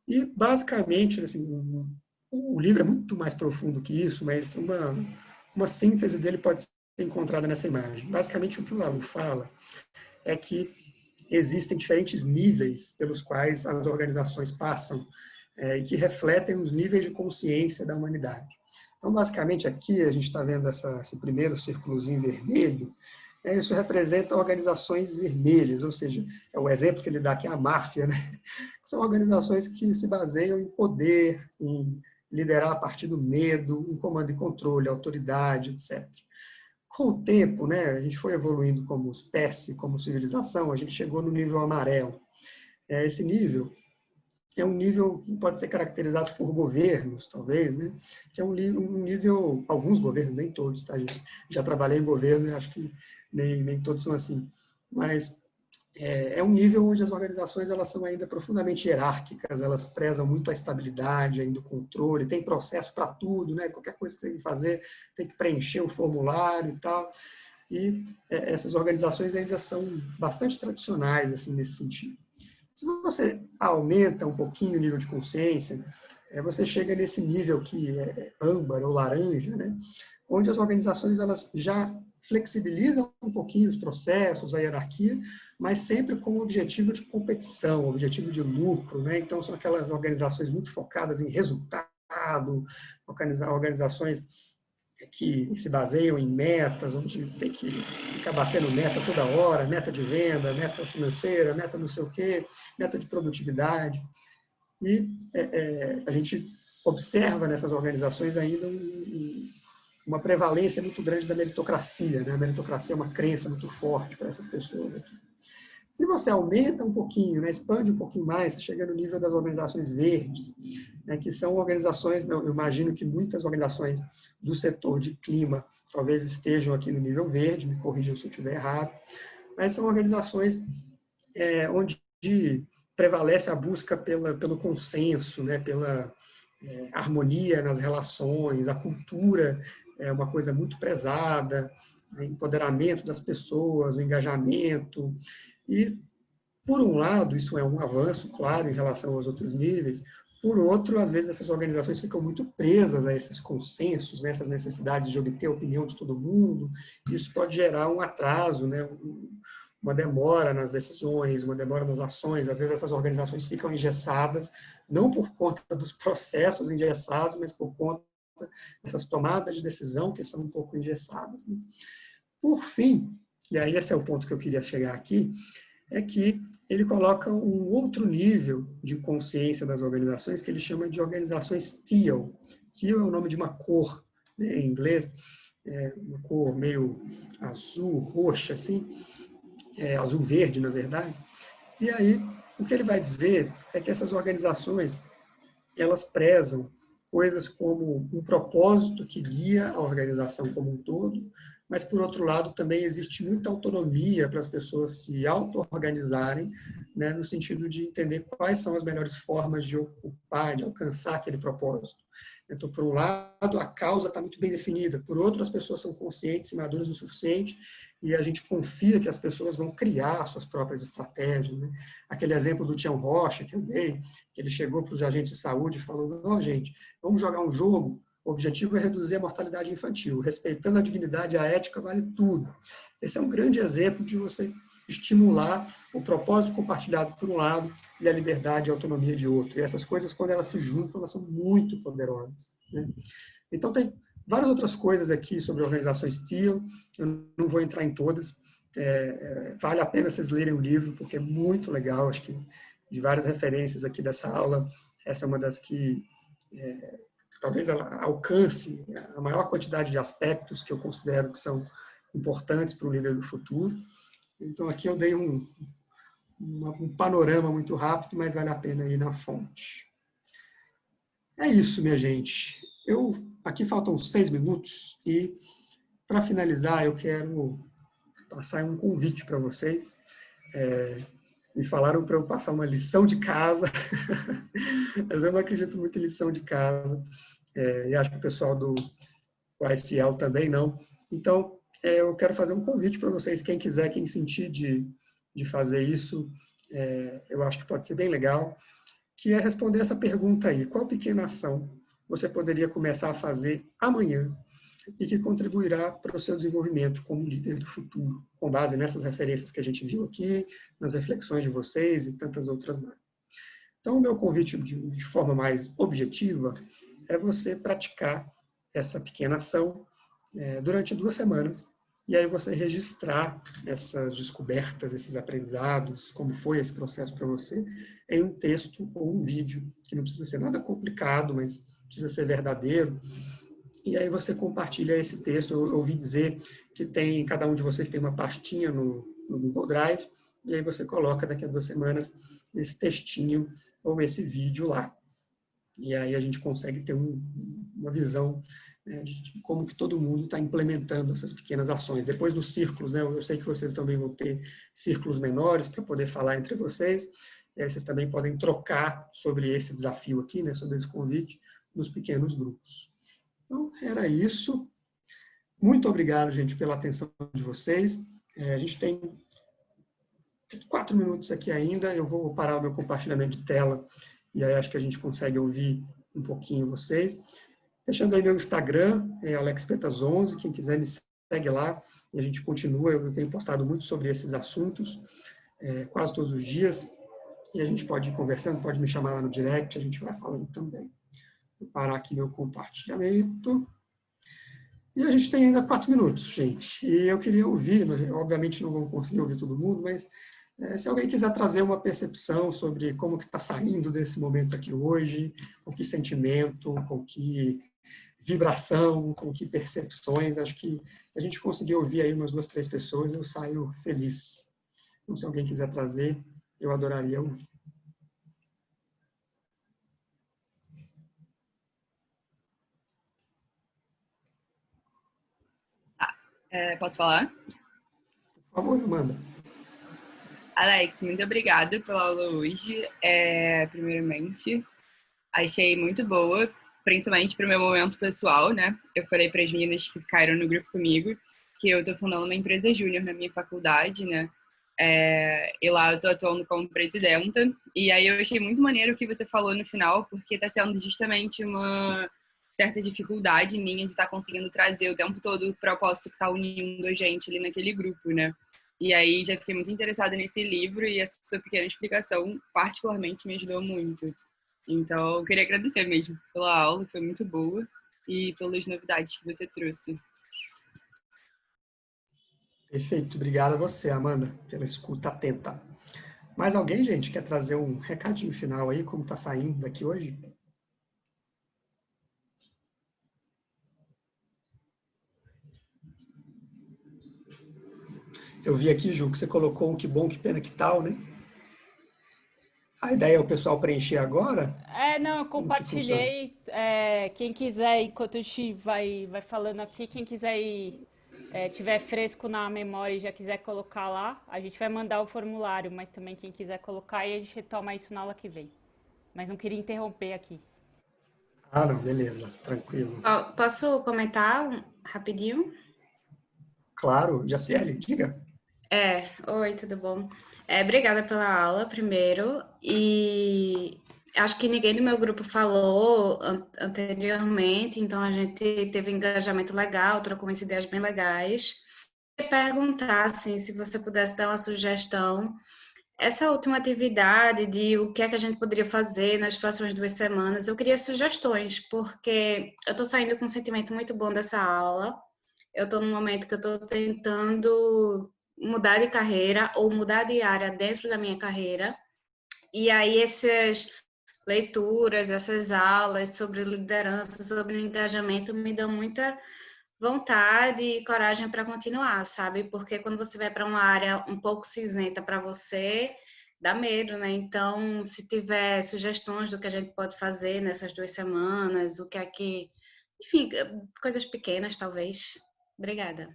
E, basicamente, assim, o livro é muito mais profundo que isso, mas uma síntese dele pode ser encontrada nessa imagem. Basicamente, o que o Laloux fala é que existem diferentes níveis pelos quais as organizações passam e que refletem os níveis de consciência da humanidade. Então, basicamente, aqui a gente está vendo esse primeiro círculozinho vermelho, Isso representa organizações vermelhas, ou seja, é o exemplo que ele dá aqui, a máfia, né? São organizações que se baseiam em poder, em liderar a partir do medo, em comando e controle, autoridade, etc. Com o tempo, né, a gente foi evoluindo como espécie, como civilização, a gente chegou no nível amarelo. Esse nível é um nível que pode ser caracterizado por governos, talvez, né? Que é um nível, alguns governos, nem todos, tá, gente? Já trabalhei em governo e acho que nem todos são assim. Mas é um nível onde as organizações elas são ainda profundamente hierárquicas, elas prezam muito a estabilidade, ainda o controle, tem processo para tudo, né? Qualquer coisa que você tem que fazer, tem que preencher o formulário e tal. E essas organizações ainda são bastante tradicionais, assim, nesse sentido. Se você aumenta um pouquinho o nível de consciência, você chega nesse nível que é âmbar ou laranja, né? Onde as organizações elas já flexibilizam um pouquinho os processos, a hierarquia, mas sempre com o objetivo de competição, objetivo de lucro, né? Então, são aquelas organizações muito focadas em resultado, organizações que se baseiam em metas, onde tem que ficar batendo meta toda hora, meta de venda, meta financeira, meta não sei o quê, meta de produtividade. E a gente observa nessas organizações ainda uma prevalência muito grande da meritocracia, né? A meritocracia é uma crença muito forte para essas pessoas aqui. Se você aumenta um pouquinho, né, expande um pouquinho mais, chega no nível das organizações verdes, né, que são organizações, eu imagino que muitas organizações do setor de clima talvez estejam aqui no nível verde, me corrijam se eu estiver errado, mas são organizações onde prevalece a busca pelo consenso, né, pela harmonia nas relações, a cultura é uma coisa muito prezada, o empoderamento das pessoas, o engajamento. E, por um lado, isso é um avanço, claro, em relação aos outros níveis. Por outro, às vezes, essas organizações ficam muito presas a esses consensos, né, essas necessidades de obter a opinião de todo mundo. Isso pode gerar um atraso, né, uma demora nas decisões, uma demora nas ações. Às vezes, essas organizações ficam engessadas, não por conta dos processos engessados, mas por conta dessas tomadas de decisão que são um pouco engessadas, né? Por fim, e aí esse é o ponto que eu queria chegar aqui, é que ele coloca um outro nível de consciência das organizações que ele chama de organizações teal. Teal é o nome de uma cor, né, em inglês, uma cor meio azul, roxa, assim, azul verde, na verdade. E aí, o que ele vai dizer é que essas organizações, elas prezam coisas como um propósito que guia a organização como um todo, mas, por outro lado, também existe muita autonomia para as pessoas se auto-organizarem, né, no sentido de entender quais são as melhores formas de ocupar, de alcançar aquele propósito. Então, por um lado, a causa está muito bem definida, por outro, as pessoas são conscientes e maduras o suficiente, e a gente confia que as pessoas vão criar suas próprias estratégias, né? Aquele exemplo do Tião Rocha que eu dei, que ele chegou para os agentes de saúde e falou: não, gente, vamos jogar um jogo, o objetivo é reduzir a mortalidade infantil, respeitando a dignidade e a ética vale tudo. Esse é um grande exemplo de você estimular o propósito compartilhado por um lado e a liberdade e a autonomia de outro. E essas coisas, quando elas se juntam, elas são muito poderosas, né? Então, tem várias outras coisas aqui sobre organizações teal, eu não vou entrar em todas, vale a pena vocês lerem o livro, porque é muito legal, acho que de várias referências aqui dessa aula, essa é uma das que talvez ela alcance a maior quantidade de aspectos que eu considero que são importantes para o líder do futuro. Então, aqui eu dei um panorama muito rápido, mas vale a pena ir na fonte. É isso, minha gente. Aqui faltam 6 minutos e, para finalizar, eu quero passar um convite para vocês. Me falaram para eu passar uma lição de casa, mas eu não acredito muito em lição de casa, e acho que o pessoal do ICL também não. Então, eu quero fazer um convite para vocês, quem quiser, quem sentir de fazer isso, eu acho que pode ser bem legal, que é responder essa pergunta aí: qual pequena ação você poderia começar a fazer amanhã e que contribuirá para o seu desenvolvimento como líder do futuro, com base nessas referências que a gente viu aqui, nas reflexões de vocês e tantas outras mais. Então, o meu convite de forma mais objetiva é você praticar essa pequena ação durante 2 semanas, e aí você registrar essas descobertas, esses aprendizados, como foi esse processo para você, em um texto ou um vídeo, que não precisa ser nada complicado, mas precisa ser verdadeiro. E aí você compartilha esse texto. Eu ouvi dizer que cada um de vocês tem uma pastinha no Google Drive, e aí você coloca daqui a 2 semanas esse textinho ou esse vídeo lá. E aí a gente consegue ter uma visão, né, de como que todo mundo está implementando essas pequenas ações. Depois dos círculos, né, eu sei que vocês também vão ter círculos menores para poder falar entre vocês, e aí vocês também podem trocar sobre esse desafio aqui, né, sobre esse convite, nos pequenos grupos. Então, era isso. Muito obrigado, gente, pela atenção de vocês. A gente tem 4 minutos aqui ainda, eu vou parar o meu compartilhamento de tela, e aí acho que a gente consegue ouvir um pouquinho vocês. Deixando aí meu Instagram, AlexBretas11, quem quiser me segue lá, e a gente continua, eu tenho postado muito sobre esses assuntos, quase todos os dias, e a gente pode ir conversando, pode me chamar lá no direct, a gente vai falando também. Vou parar aqui meu compartilhamento. E a gente tem ainda 4 minutos, gente, e eu queria ouvir, obviamente não vou conseguir ouvir todo mundo, mas se alguém quiser trazer uma percepção sobre como que está saindo desse momento aqui hoje, com que sentimento, com que vibração, com que percepções, acho que a gente conseguiu ouvir aí umas 2, 3 pessoas, eu saio feliz. Então, se alguém quiser trazer, eu adoraria ouvir. Posso falar? Por favor, Amanda. Alex, muito obrigada pela aula hoje, primeiramente. Achei muito boa, principalmente para o meu momento pessoal, né? Eu falei para as meninas que ficaram no grupo comigo que eu estou fundando uma empresa júnior na minha faculdade, né? E lá eu estou atuando como presidenta. E aí eu achei muito maneiro o que você falou no final, porque está sendo justamente uma certa dificuldade minha de estar conseguindo trazer o tempo todo o propósito que está unindo a gente ali naquele grupo, né? E aí já fiquei muito interessada nesse livro e essa sua pequena explicação particularmente me ajudou muito. Então, eu queria agradecer mesmo pela aula, que foi muito boa, e pelas novidades que você trouxe. Perfeito. Obrigado a você, Amanda, pela escuta atenta. Mais alguém, gente, quer trazer um recadinho final aí, como está saindo daqui hoje? Eu vi aqui, Ju, que você colocou um que bom, que pena, que tal, né? A ideia é o pessoal preencher agora? Não, eu compartilhei. Quem quiser, enquanto a gente vai falando aqui, quem quiser ir, tiver fresco na memória e já quiser colocar lá, a gente vai mandar o formulário, mas também quem quiser colocar e a gente retoma isso na aula que vem. Mas não queria interromper aqui. Ah, não, beleza, tranquilo. Posso comentar rapidinho? Claro, Jaciele, diga. Oi, tudo bom? Obrigada pela aula, primeiro, e acho que ninguém do meu grupo falou anteriormente, então a gente teve um engajamento legal, trocou umas ideias bem legais. Eu ia perguntar, assim, se você pudesse dar uma sugestão, essa última atividade de o que é que a gente poderia fazer nas próximas 2 semanas, eu queria sugestões, porque eu estou saindo com um sentimento muito bom dessa aula, eu estou num momento que eu estou tentando mudar de carreira ou mudar de área dentro da minha carreira. E aí essas leituras, essas aulas sobre liderança, sobre engajamento me dão muita vontade e coragem para continuar, sabe? Porque quando você vai para uma área um pouco cinzenta para você, dá medo, né? Então, se tiver sugestões do que a gente pode fazer nessas 2 semanas, o que é que... Enfim, coisas pequenas, talvez. Obrigada.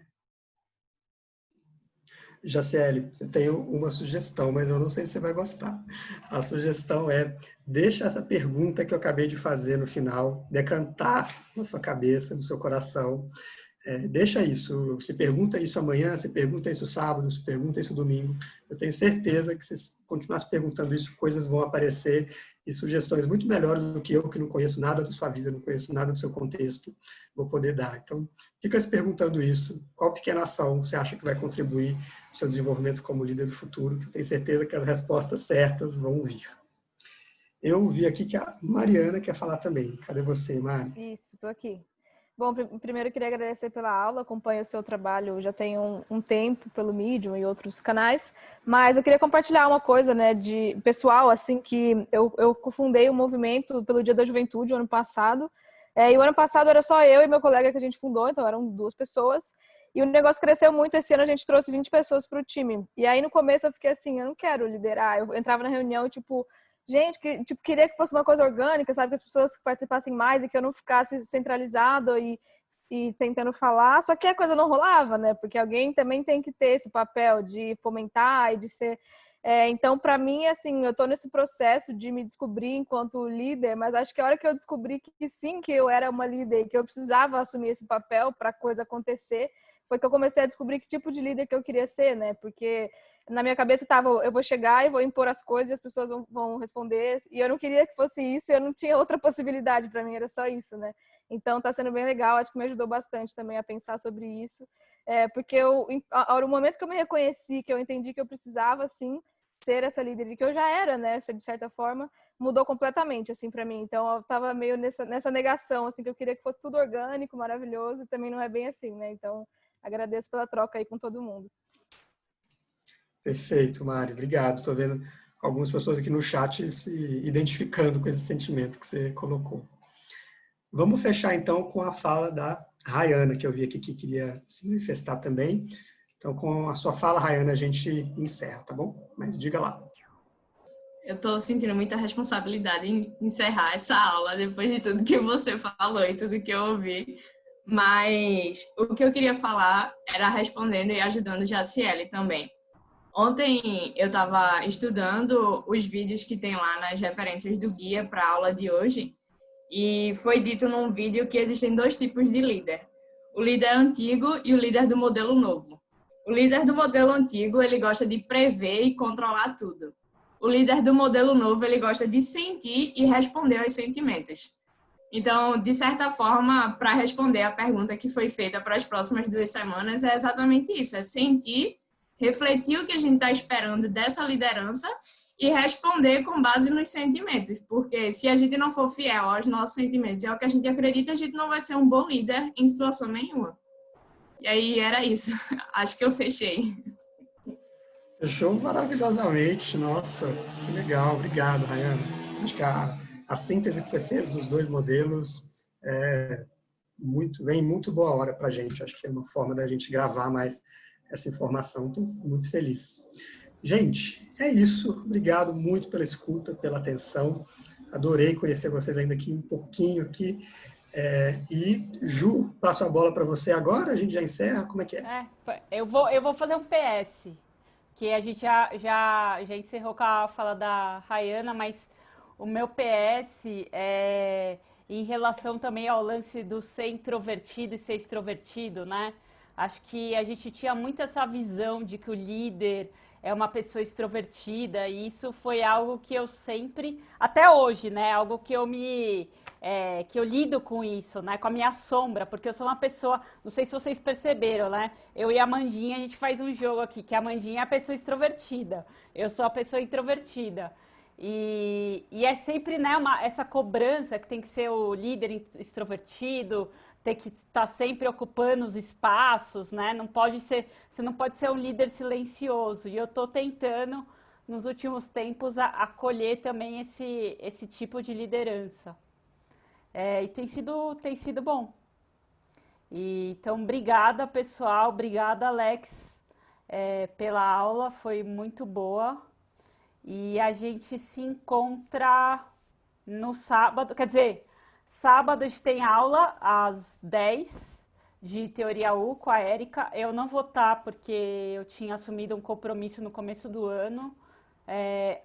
Jaciele, eu tenho uma sugestão, mas eu não sei se você vai gostar. A sugestão é, deixa essa pergunta que eu acabei de fazer no final, decantar na sua cabeça, no seu coração. Deixa isso, se pergunta isso amanhã, se pergunta isso sábado, se pergunta isso domingo. Eu tenho certeza que se continuar se perguntando isso, coisas vão aparecer e sugestões muito melhores do que eu, que não conheço nada da sua vida, não conheço nada do seu contexto, vou poder dar. Então, fica se perguntando isso, qual pequena ação você acha que vai contribuir no seu desenvolvimento como líder do futuro, que eu tenho certeza que as respostas certas vão vir. Eu vi aqui que a Mariana quer falar também. Cadê você, Mari? Isso, estou aqui. Bom, primeiro eu queria agradecer pela aula, acompanho o seu trabalho já tem um tempo pelo Medium e outros canais, mas eu queria compartilhar uma coisa, né, de pessoal, assim, que eu cofundei o movimento pelo Dia da Juventude o ano passado, e o ano passado era só eu e meu colega que a gente fundou, então eram 2 pessoas, e o negócio cresceu muito, esse ano a gente trouxe 20 pessoas para o time, e aí no começo eu fiquei assim, eu não quero liderar, eu entrava na reunião e tipo, gente, queria que fosse uma coisa orgânica, sabe? Que as pessoas participassem mais e que eu não ficasse centralizado e tentando falar. Só que a coisa não rolava, né? Porque alguém também tem que ter esse papel de fomentar e de ser... então, para mim, assim, eu tô nesse processo de me descobrir enquanto líder, mas acho que a hora que eu descobri que sim, que eu era uma líder e que eu precisava assumir esse papel para a coisa acontecer, foi que eu comecei a descobrir que tipo de líder que eu queria ser, né? Porque na minha cabeça estava, eu vou chegar e vou impor as coisas e as pessoas vão responder. E eu não queria que fosse isso, eu não tinha outra possibilidade, para mim era só isso, né? Então tá sendo bem legal, acho que me ajudou bastante também a pensar sobre isso. Porque no momento que eu me reconheci, que eu entendi que eu precisava, assim, ser essa líder, que eu já era, né, de certa forma, mudou completamente, assim, para mim. Então eu tava meio nessa negação, assim, que eu queria que fosse tudo orgânico, maravilhoso, e também não é bem assim, né? Então agradeço pela troca aí com todo mundo. Perfeito, Mari, obrigado. Estou vendo algumas pessoas aqui no chat se identificando com esse sentimento que você colocou. Vamos fechar, então, com a fala da Rayana, que eu vi aqui que queria se manifestar também. Então, com a sua fala, Rayana, a gente encerra, tá bom? Mas diga lá. Eu estou sentindo muita responsabilidade em encerrar essa aula, depois de tudo que você falou e tudo que eu ouvi. Mas o que eu queria falar era respondendo e ajudando Jaciele também. Ontem eu estava estudando os vídeos que tem lá nas referências do guia para a aula de hoje e foi dito num vídeo que existem 2 tipos de líder. O líder antigo e o líder do modelo novo. O líder do modelo antigo, ele gosta de prever e controlar tudo. O líder do modelo novo, ele gosta de sentir e responder aos sentimentos. Então, de certa forma, para responder a pergunta que foi feita para as próximas 2 semanas, é exatamente isso, é sentir, refletir o que a gente está esperando dessa liderança e responder com base nos sentimentos, porque se a gente não for fiel aos nossos sentimentos e ao que a gente acredita, a gente não vai ser um bom líder em situação nenhuma. E aí era isso, acho que eu fechei. Fechou maravilhosamente, nossa, que legal, obrigado, Rayana. Acho que a síntese que você fez dos 2 modelos vem muito boa hora para a gente, acho que é uma forma da gente gravar mais essa informação, estou muito feliz. Gente, é isso, obrigado muito pela escuta, pela atenção, adorei conhecer vocês ainda aqui um pouquinho aqui, e Ju, passo a bola para você agora, a gente já encerra, como é que é? Eu vou fazer um PS, que a gente já encerrou com a fala da Rayana, mas o meu PS é em relação também ao lance do ser introvertido e ser extrovertido, né? Acho que a gente tinha muito essa visão de que o líder é uma pessoa extrovertida e isso foi algo que eu sempre, até hoje, né? Algo que que eu lido com isso, né? Com a minha sombra, porque eu sou uma pessoa, não sei se vocês perceberam, né? Eu e a Amandinha, a gente faz um jogo aqui, que a Amandinha é a pessoa extrovertida, eu sou a pessoa introvertida. E é sempre, né, essa cobrança que tem que ser o líder extrovertido, ter que estar sempre ocupando os espaços, né? Você não pode ser um líder silencioso. E eu estou tentando, nos últimos tempos, acolher também esse tipo de liderança. E tem sido bom. Então, obrigada, pessoal. Obrigada, Alex, pela aula. Foi muito boa. E a gente se encontra no sábado, quer dizer, sábado a gente tem aula às 10 de Teoria U com a Érica. Eu não vou estar porque eu tinha assumido um compromisso no começo do ano.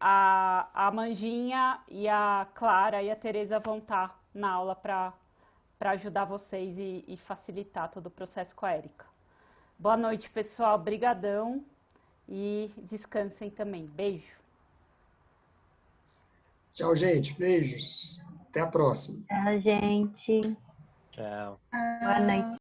A Mandinha e a Clara e a Tereza vão estar na aula para ajudar vocês e facilitar todo o processo com a Érica. Boa noite, pessoal. Brigadão e descansem também. Beijo. Tchau, gente. Beijos. Até a próxima. Tchau, gente. Tchau. Boa noite.